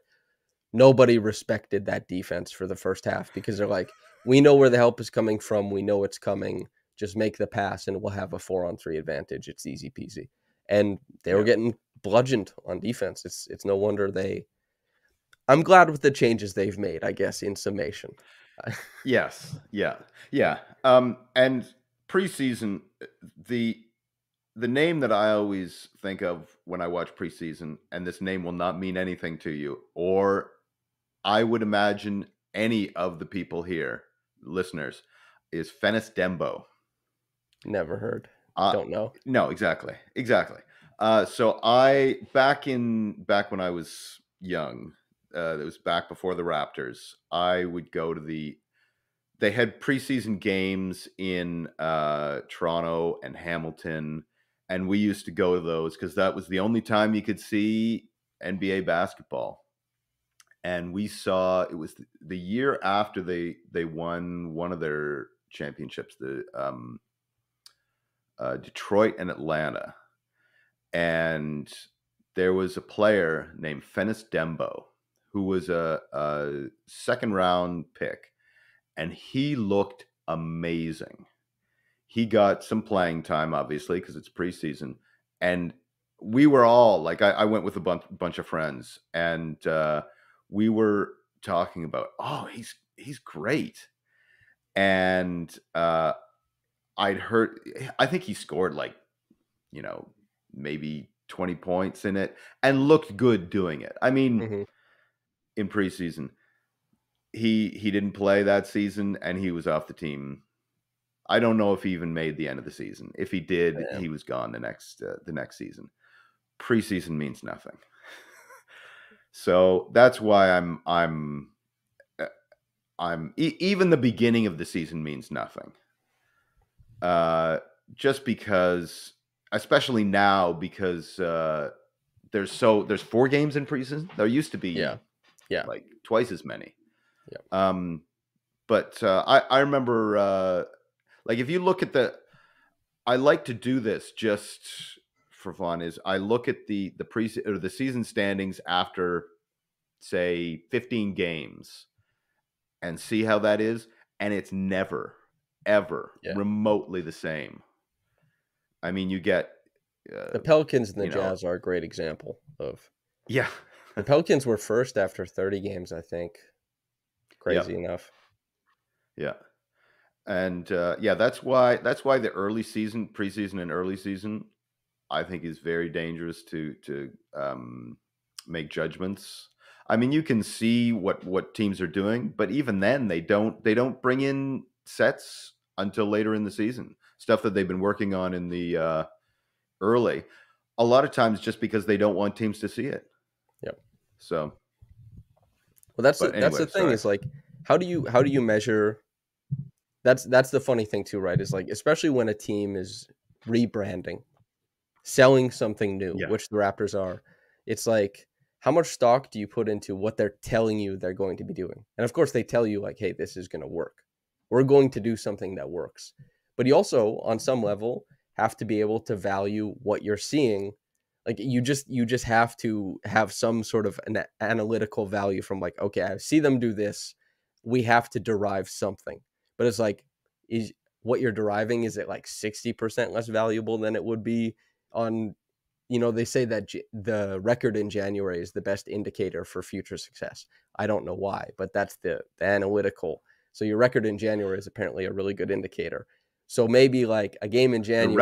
nobody respected that defense for the first half because they're like, we know where the help is coming from. We know it's coming. Just make the pass and we'll have a 4-on-3 advantage. It's easy peasy. And they were Yeah. getting bludgeoned on defense. It's no wonder I'm glad with the changes they've made, I guess, in summation. Yes. Yeah. Yeah. And preseason, the the name that I always think of when I watch preseason, and this name will not mean anything to you, or I would imagine any of the people here, listeners, is Fennis Dembo. Never heard. Uh, Don't know. no, exactly. So back when I was young, it was back before the Raptors. I would go to they had preseason games in Toronto and Hamilton, and we used to go to those because that was the only time you could see NBA basketball. And we saw it was the year after they won one of their championships, the Detroit and Atlanta, and there was a player named Fennis Dembo who was a second round pick, and he looked amazing. He got some playing time, obviously, because it's preseason, and we were all like, I went with a bunch of friends, and we were talking about, oh, he's great, and I'd heard, I think he scored like, maybe 20 points in it and looked good doing it. Hmm. in preseason. He didn't play that season, and he was off the team. I don't know if he even made the end of the season. If he did, Yeah. he was gone the next season. Preseason means nothing. So that's why even the beginning of the season means nothing. Just because, especially now, because there's 4 games in preseason. There used to be like twice as many. Yeah. But I remember like if you look at I like to do this just for fun. Is I look at the season standings after, say, 15 games and see how that is, and it's never ever remotely the same. I mean, you get The Pelicans and the you know, Jazz are a great example of. yeah. The Pelicans were first after 30 games, I think. Crazy enough. Yeah. And that's why the early season, preseason and early season, I think is very dangerous to make judgments. I mean, you can see what teams are doing, but even then, they don't bring in sets until later in the season. Stuff that they've been working on in the early, a lot of times just because they don't want teams to see it. Yep. So, well, that's anyway, the thing is like, how do you measure? That's the funny thing too, right? Is like, especially when a team is rebranding, selling something new, which the Raptors are. It's like, how much stock do you put into what they're telling you they're going to be doing? And of course, they tell you like, hey, this is going to work. We're going to do something that works. But you also, on some level, have to be able to value what you're seeing. Like you just have to have some sort of an analytical value from like, okay, I see them do this. We have to derive something. But it's like, is what you're deriving, is it like 60% less valuable than it would be on, they say that the record in January is the best indicator for future success. I don't know why, but that's the analytical. So your record in January is apparently a really good indicator. So maybe like a game in January.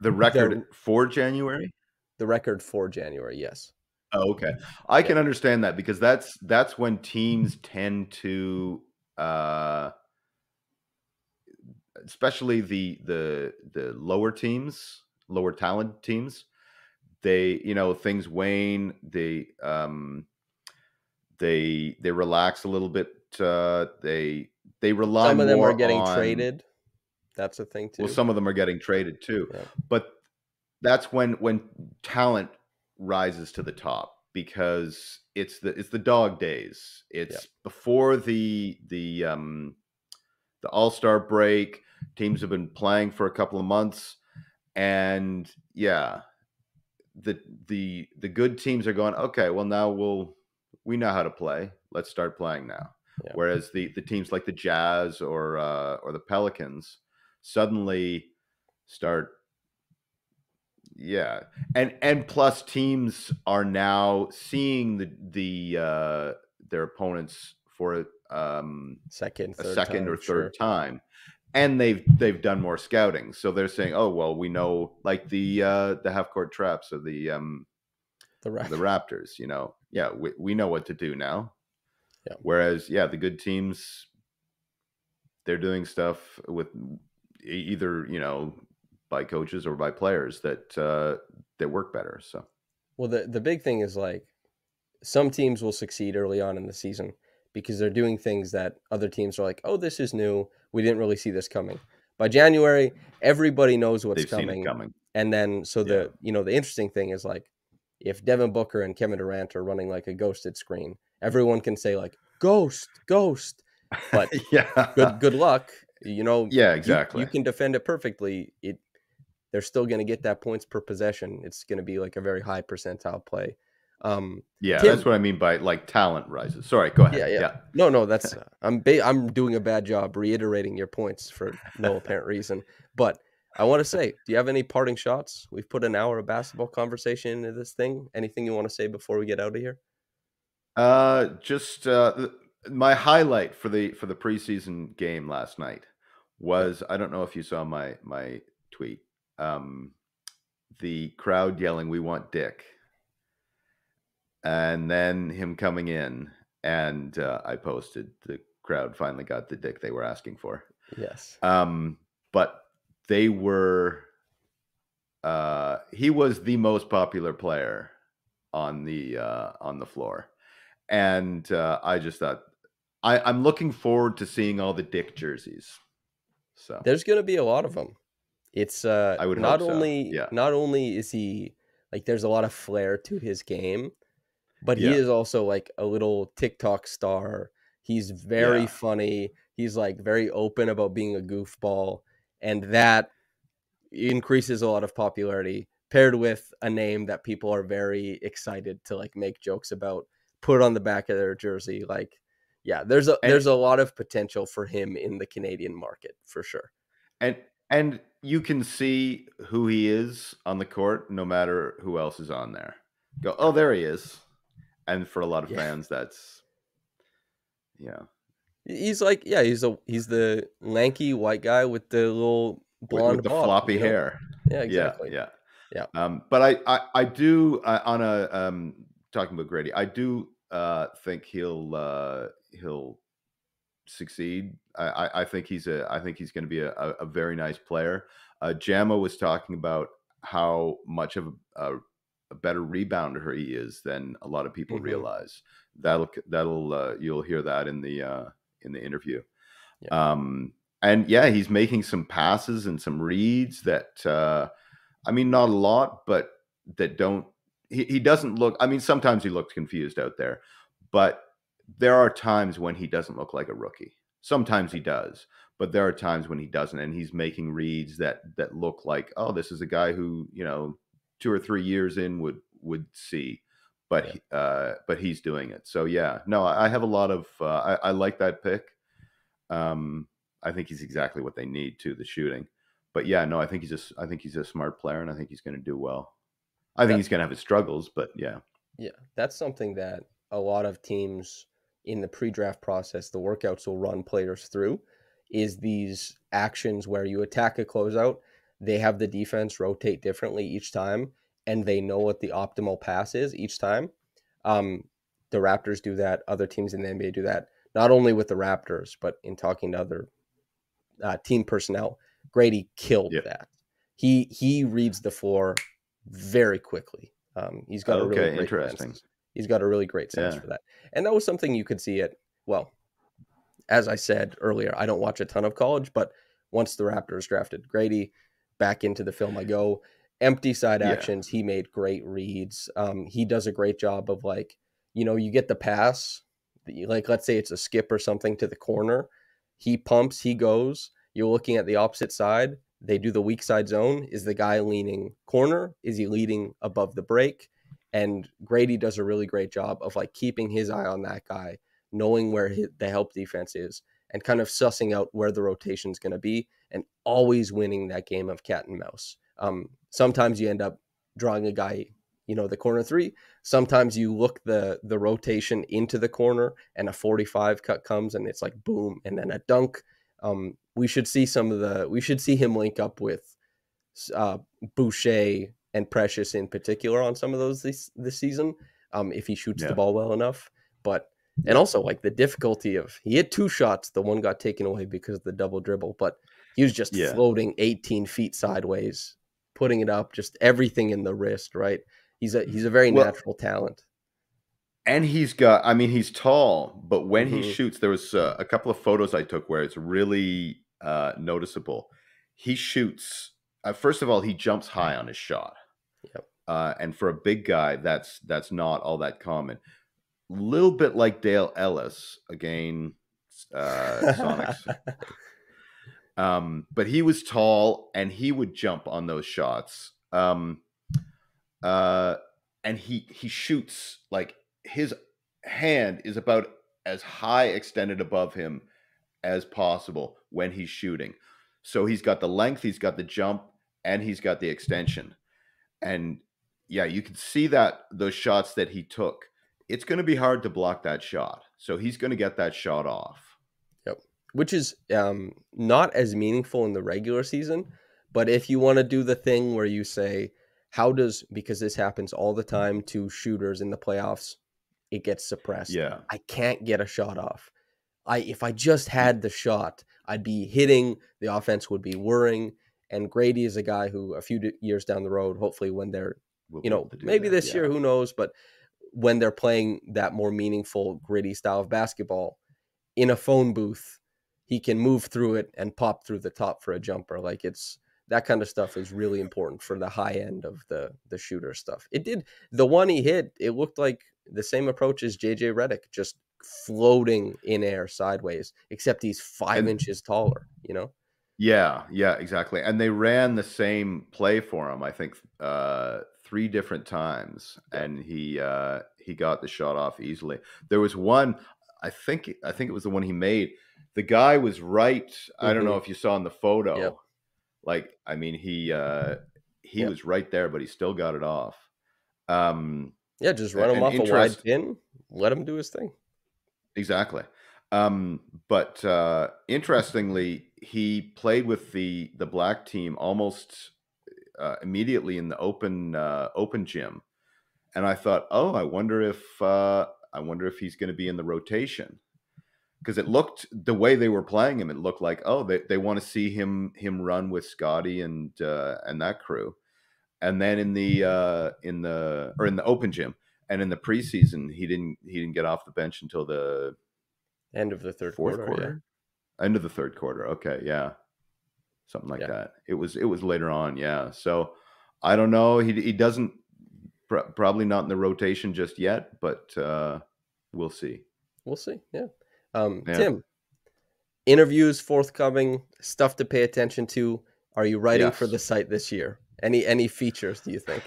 The record for January? The record for January, yes. Oh, okay. I can understand that because that's when teams tend to especially the lower teams, lower talent teams, they, things wane, they relax a little bit, they rely some of them more are getting on traded. That's a thing too. Well, some of them are getting traded too. But that's when talent rises to the top, because it's the dog days. It's before the All-Star break. Teams have been playing for a couple of months, and the good teams are going, okay, well, now we know how to play. Let's start playing now. Whereas the teams like the Jazz or the Pelicans suddenly start. Yeah. And plus teams are now seeing their opponents for second or third time. And they've done more scouting. So they're saying, "Oh, well, we know, like the half-court traps of the Raptors, we know what to do now." Yeah. Whereas, the good teams, they're doing stuff with either, by coaches or by players that work better. So, well, the big thing is like, some teams will succeed early on in the season because they're doing things that other teams are like, oh, this is new. We didn't really see this coming. By January, everybody knows what's they've seen it coming. And then, so the interesting thing is like, if Devin Booker and Kevin Durant are running like a ghosted screen, everyone can say like, ghost. But good luck. Exactly. You can defend it perfectly. They're still going to get that points per possession. It's going to be like a very high percentile play. Tim, that's what I mean by like talent rises. Sorry, go ahead. Yeah. No, that's I'm doing a bad job reiterating your points for no apparent reason. But I want to say, do you have any parting shots? We've put an hour of basketball conversation into this thing. Anything you want to say before we get out of here? Just my highlight for the preseason game last night was, I don't know if you saw my tweet. The crowd yelling, "We want Dick." and then him coming in, and I posted the crowd finally got the dick they were asking for. Yes. But they were. He was the most popular player on the floor, and I just thought I'm looking forward to seeing all the Dick jerseys. So There's going to be a lot of them. It's I would not hope so. only Yeah, not only is he like there's a lot of flair to his game, but he yeah, is also like a little TikTok star. He's very yeah. funny. He's like very open about being a goofball, and that increases a lot of popularity paired with a name that people are very excited to like make jokes about, put on the back of their jersey. Like, yeah, And there's a lot of potential for him in the Canadian market for sure. and and you can see who he is on the court, no matter who else is on there. Go, oh, there he is. And for a lot of Yeah. fans, that's yeah, He's like, yeah, he's the lanky white guy with the little with blonde the bob, floppy hair. Yeah, Yeah, exactly. yeah. Yeah. But I do on a talking about Grady, I do think he'll succeed. I think I think he's going to be a very nice player. Jammo was talking about how much of a better rebounder he is than a lot of people Hmm. realize. That'll you'll hear that in the interview. Yeah. Um, and yeah, he's making some passes and some reads that I mean, not a lot, but that don't. He doesn't look. I mean, sometimes he looks confused out there, but there are times when he doesn't look like a rookie. Sometimes he does, but there are times when he doesn't, and he's making reads that look like, oh, this is a guy who 2 or 3 years in would see, but Yeah. but he's doing it. So yeah, no, I have a lot of. I like that pick. Um, I think he's exactly what they need to the shooting. But yeah, no, I think he's a smart player, and I think he's going to do well. I think That he's going to have his struggles, but yeah, Yeah, that's something that a lot of teams in the pre-draft process, the workouts will run players through, is these actions where you attack a closeout, they have the defense rotate differently each time, and they know what the optimal pass is each time. Um, the Raptors do that. Other teams in the NBA do that. Not only with the Raptors, but in talking to other team personnel, Gradey killed yeah. that. He reads the floor very quickly. He's got a really Okay, great interesting. sense. He's got a really great sense Yeah, for that, and that was something you could see at well, as I said earlier. I don't watch a ton of college, but once the Raptors drafted Gradey, back into the film I go. Empty side yeah, actions. He made great reads. He does a great job of like, you get the pass, like let's say it's a skip or something to the corner. He pumps, he goes. You're looking at the opposite side. They do the weak side zone. Is the guy leaning corner? Is he leading above the break? And Gradey does a really great job of like keeping his eye on that guy, knowing where the help defense is, and kind of sussing out where the rotation is going to be, and always winning that game of cat and mouse. Sometimes you end up drawing a guy, the corner three. Sometimes you look the rotation into the corner, and a 45 cut comes, and it's like boom, and then a dunk. We should see we should see him link up with uh, Boucher and Precious in particular on some of those this season, if he shoots the yeah, ball well enough. But and yeah, also like the difficulty of he hit two shots, the one got taken away because of the double dribble, but he was just yeah. floating 18 feet sideways, putting it up, just everything in the wrist. Right, he's a very Well, natural talent. and he's got. I mean, he's tall, but when he Hmm. shoots, there was a couple of photos I took where it's really noticeable. He shoots. First of all, he jumps high on his shot, Yep. and for a big guy, that's not all that common. Little bit like Dale Ellis again, Sonics. But he was tall and he would jump on those shots. Uh, and he shoots like his hand is about as high extended above him as possible when he's shooting. So he's got the length, he's got the jump, and he's got the extension. And yeah, you can see that those shots that he took, it's going to be hard to block that shot. So he's going to get that shot off. Yep. Which is not as meaningful in the regular season, but if you want to do the thing where you say, because this happens all the time to shooters in the playoffs, it gets suppressed. Yeah. I can't get a shot off. If I just had the shot, I'd be hitting, the offense would be whirring. And Gradey is a guy who a few years down the road, hopefully when they're, We'll be able to do maybe that. this year, who knows, but when they're playing that more meaningful, gritty style of basketball in a phone booth, he can move through it and pop through the top for a jumper. Like that kind of stuff is really important for the high end of the shooter stuff. The one he hit, it looked like the same approach as JJ Redick, just floating in air sideways, except he's 5 inches taller, Yeah, exactly. And they ran the same play for him, I think, 3 different times, and he got the shot off easily. There was one, I think it was the one he made. The guy was right. I don't know if you saw in the photo. Yep. Like, I mean, he Yep. was right there, but he still got it off. Just run him off a wide pin, let him do his thing. Exactly. But interestingly, he played with the black team almost immediately in the open gym, and I thought, oh, I wonder if he's going to be in the rotation, because it looked, the way they were playing him, it looked like, oh, they want to see him run with Scottie and that crew. And then in the open gym and in the preseason, he didn't get off the bench until the end of the third fourth quarter. Yeah. End of the third quarter. Okay, yeah, something like that. It was later on. Yeah, so I don't know. He doesn't probably not in the rotation just yet, but we'll see. We'll see. Yeah. Tim, interviews forthcoming, stuff to pay attention to. Are you writing for the site this year? Any features, do you think?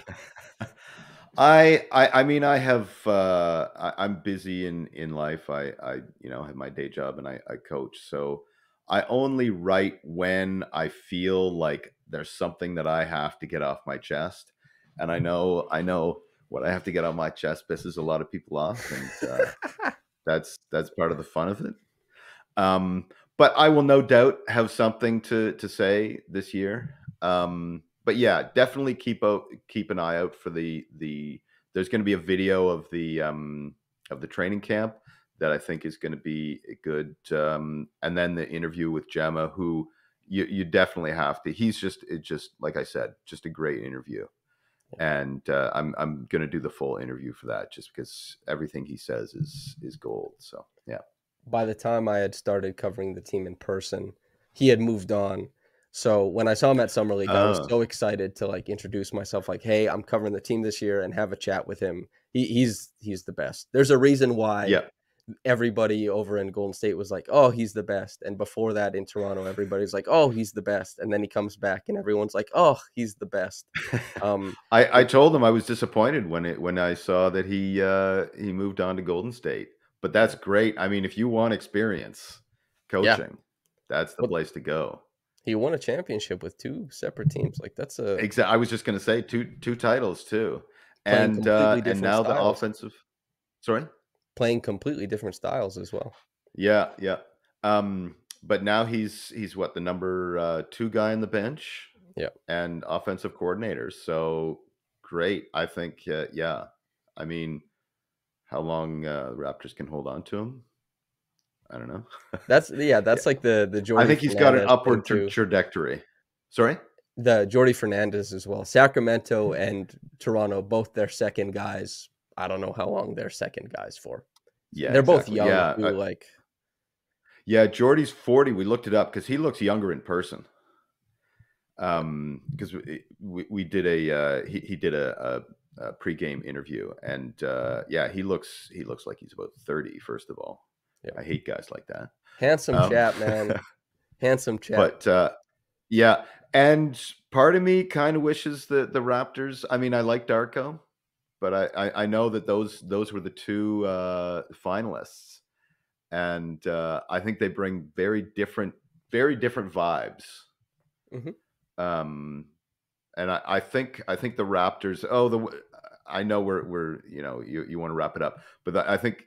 I mean, I have I'm busy in life. I have my day job and I coach, so I only write when I feel like there's something that I have to get off my chest, and I know what I have to get off my chest pisses a lot of people off, and that's part of the fun of it. But I will no doubt have something to say this year. But yeah, definitely keep an eye out for the there's going to be a video of the training camp that I think is going to be good. And then the interview with Gemma, who you definitely have to. He's just like I said, just a great interview. And I'm going to do the full interview for that, just because everything he says is gold. So yeah. By the time I had started covering the team in person, he had moved on. So when I saw him at Summer League, I was so excited to introduce myself, hey, I'm covering the team this year, and have a chat with him. He's the best. There's a reason why everybody over in Golden State was like, oh, he's the best. And before that in Toronto, everybody's like, oh, he's the best. And then he comes back and everyone's like, oh, he's the best. I told him I was disappointed when I saw that he moved on to Golden State. But that's great. I mean, if you want experience coaching, that's the place to go. He won a championship with 2 separate teams. That's a I was just going to say two titles too, and now the styles. offensive. Sorry, playing completely different styles as well. Yeah. But now he's what, the number 2 guy on the bench. Yeah, and offensive coordinator. So great. I think. Yeah. I mean, how long the Raptors can hold on to him? I don't know. That's like the Jordy. I think he's got an upward trajectory. Sorry? The Jordy Fernandez as well. Sacramento and Toronto, both their second guys. I don't know how long they're second guys for. Yeah, they're both young too, yeah, Jordy's 40. We looked it up because he looks younger in person. Because we did he did a pregame interview, and he looks like he's about 30. First of all, I hate guys like that. Handsome chap, man. Handsome chap. But yeah, and part of me kind of wishes that the Raptors. I mean, I like Darko, but I know that those were the 2 finalists, and I think they bring very different vibes. Mm-hmm. And I think the Raptors. I know we're you want to wrap it up, but I think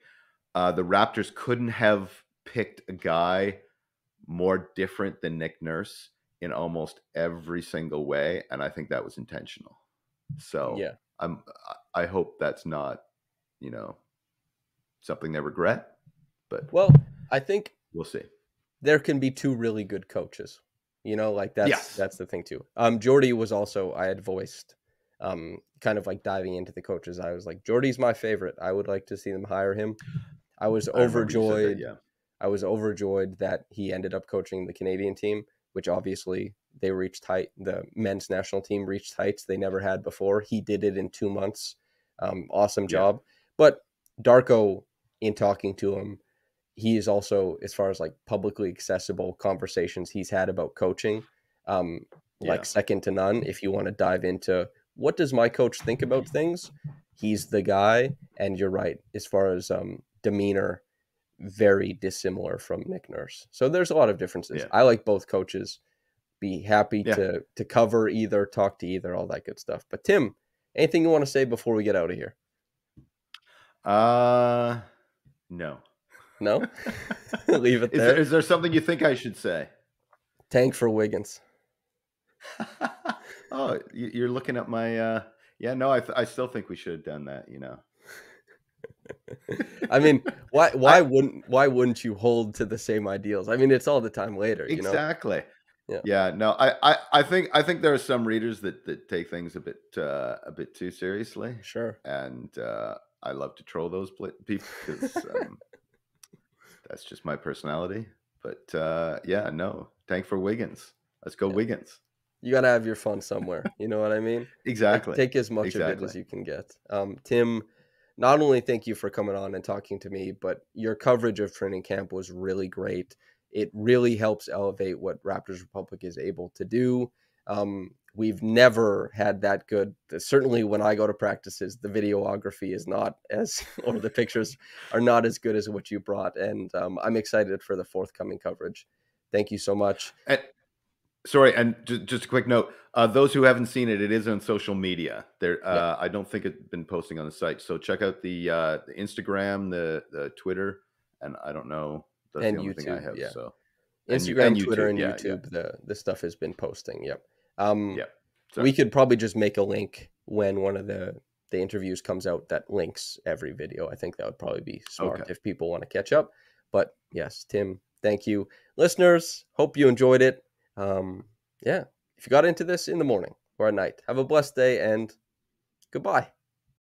the Raptors couldn't have picked a guy more different than Nick Nurse in almost every single way, and I think that was intentional. So Yeah. I hope that's not, you know, something they regret, but Well, I think we'll see. there can be two really good coaches. Like Yes, that's the thing too. Jordy was also I had voiced kind of like diving into the coaches. I was like, Jordy's my favorite. I would like to see them hire him. I was I remember you said that. overjoyed. Yeah, I was overjoyed that he ended up coaching the Canadian team, which obviously they reached height. The men's national team reached heights they never had before. He did it in 2 months. Awesome yeah, job. But Darko, in talking to him, he is also, as far as like publicly accessible conversations he's had about coaching, um, like yeah, second to none. If you want to dive into what does my coach think about things, he's the guy. And you're right, as far as demeanor, very dissimilar from Nick Nurse. So there's a lot of differences. yeah, I like both coaches. Be happy yeah. to cover either, talk to either, all that good stuff. But Tim, anything you want to say before we get out of here? No. No? Leave it Is there there. is there something you think I should say? Tank for Wiggins. Oh, you're looking at my. Yeah, no, I still think we should have done that. I mean, why I why wouldn't you hold to the same ideals? I mean, it's all the time later. exactly. Yeah, Yeah, no, I think there are some readers that take things a bit too seriously, sure. and I love to troll those people because that's just my personality. But yeah, no, tank for Wiggins. Let's go Yeah. Wiggins. You got to have your fun somewhere. You know what I mean? Like Exactly, take as much of it exactly. as you can get. Tim, not only thank you for coming on and talking to me, but your coverage of training camp was really great. It really helps elevate what Raptors Republic is able to do. We've never had that good. Certainly, when I go to practices, the videography is not as, or the pictures are not as good as what you brought. And I'm excited for the forthcoming coverage. Thank you so much. And sorry, and just a quick note: those who haven't seen it, it is on social media. There, Yeah, I don't think it's been posting on the site, so check out the Instagram, the Twitter, and I don't know. That's the and only thing I YouTube. have. Yeah. So, and Instagram, Twitter, YouTube, and yeah, yeah, YouTube, the stuff has been posting. Yep. Um, yeah. we Sorry. could probably just make a link when one of the interviews comes out that links every video. I think that would probably be smart Okay. if people want to catch up. But yes, Tim, thank you, listeners. Hope you enjoyed it. Yeah, if you got into this in the morning or at night, have a blessed day and goodbye.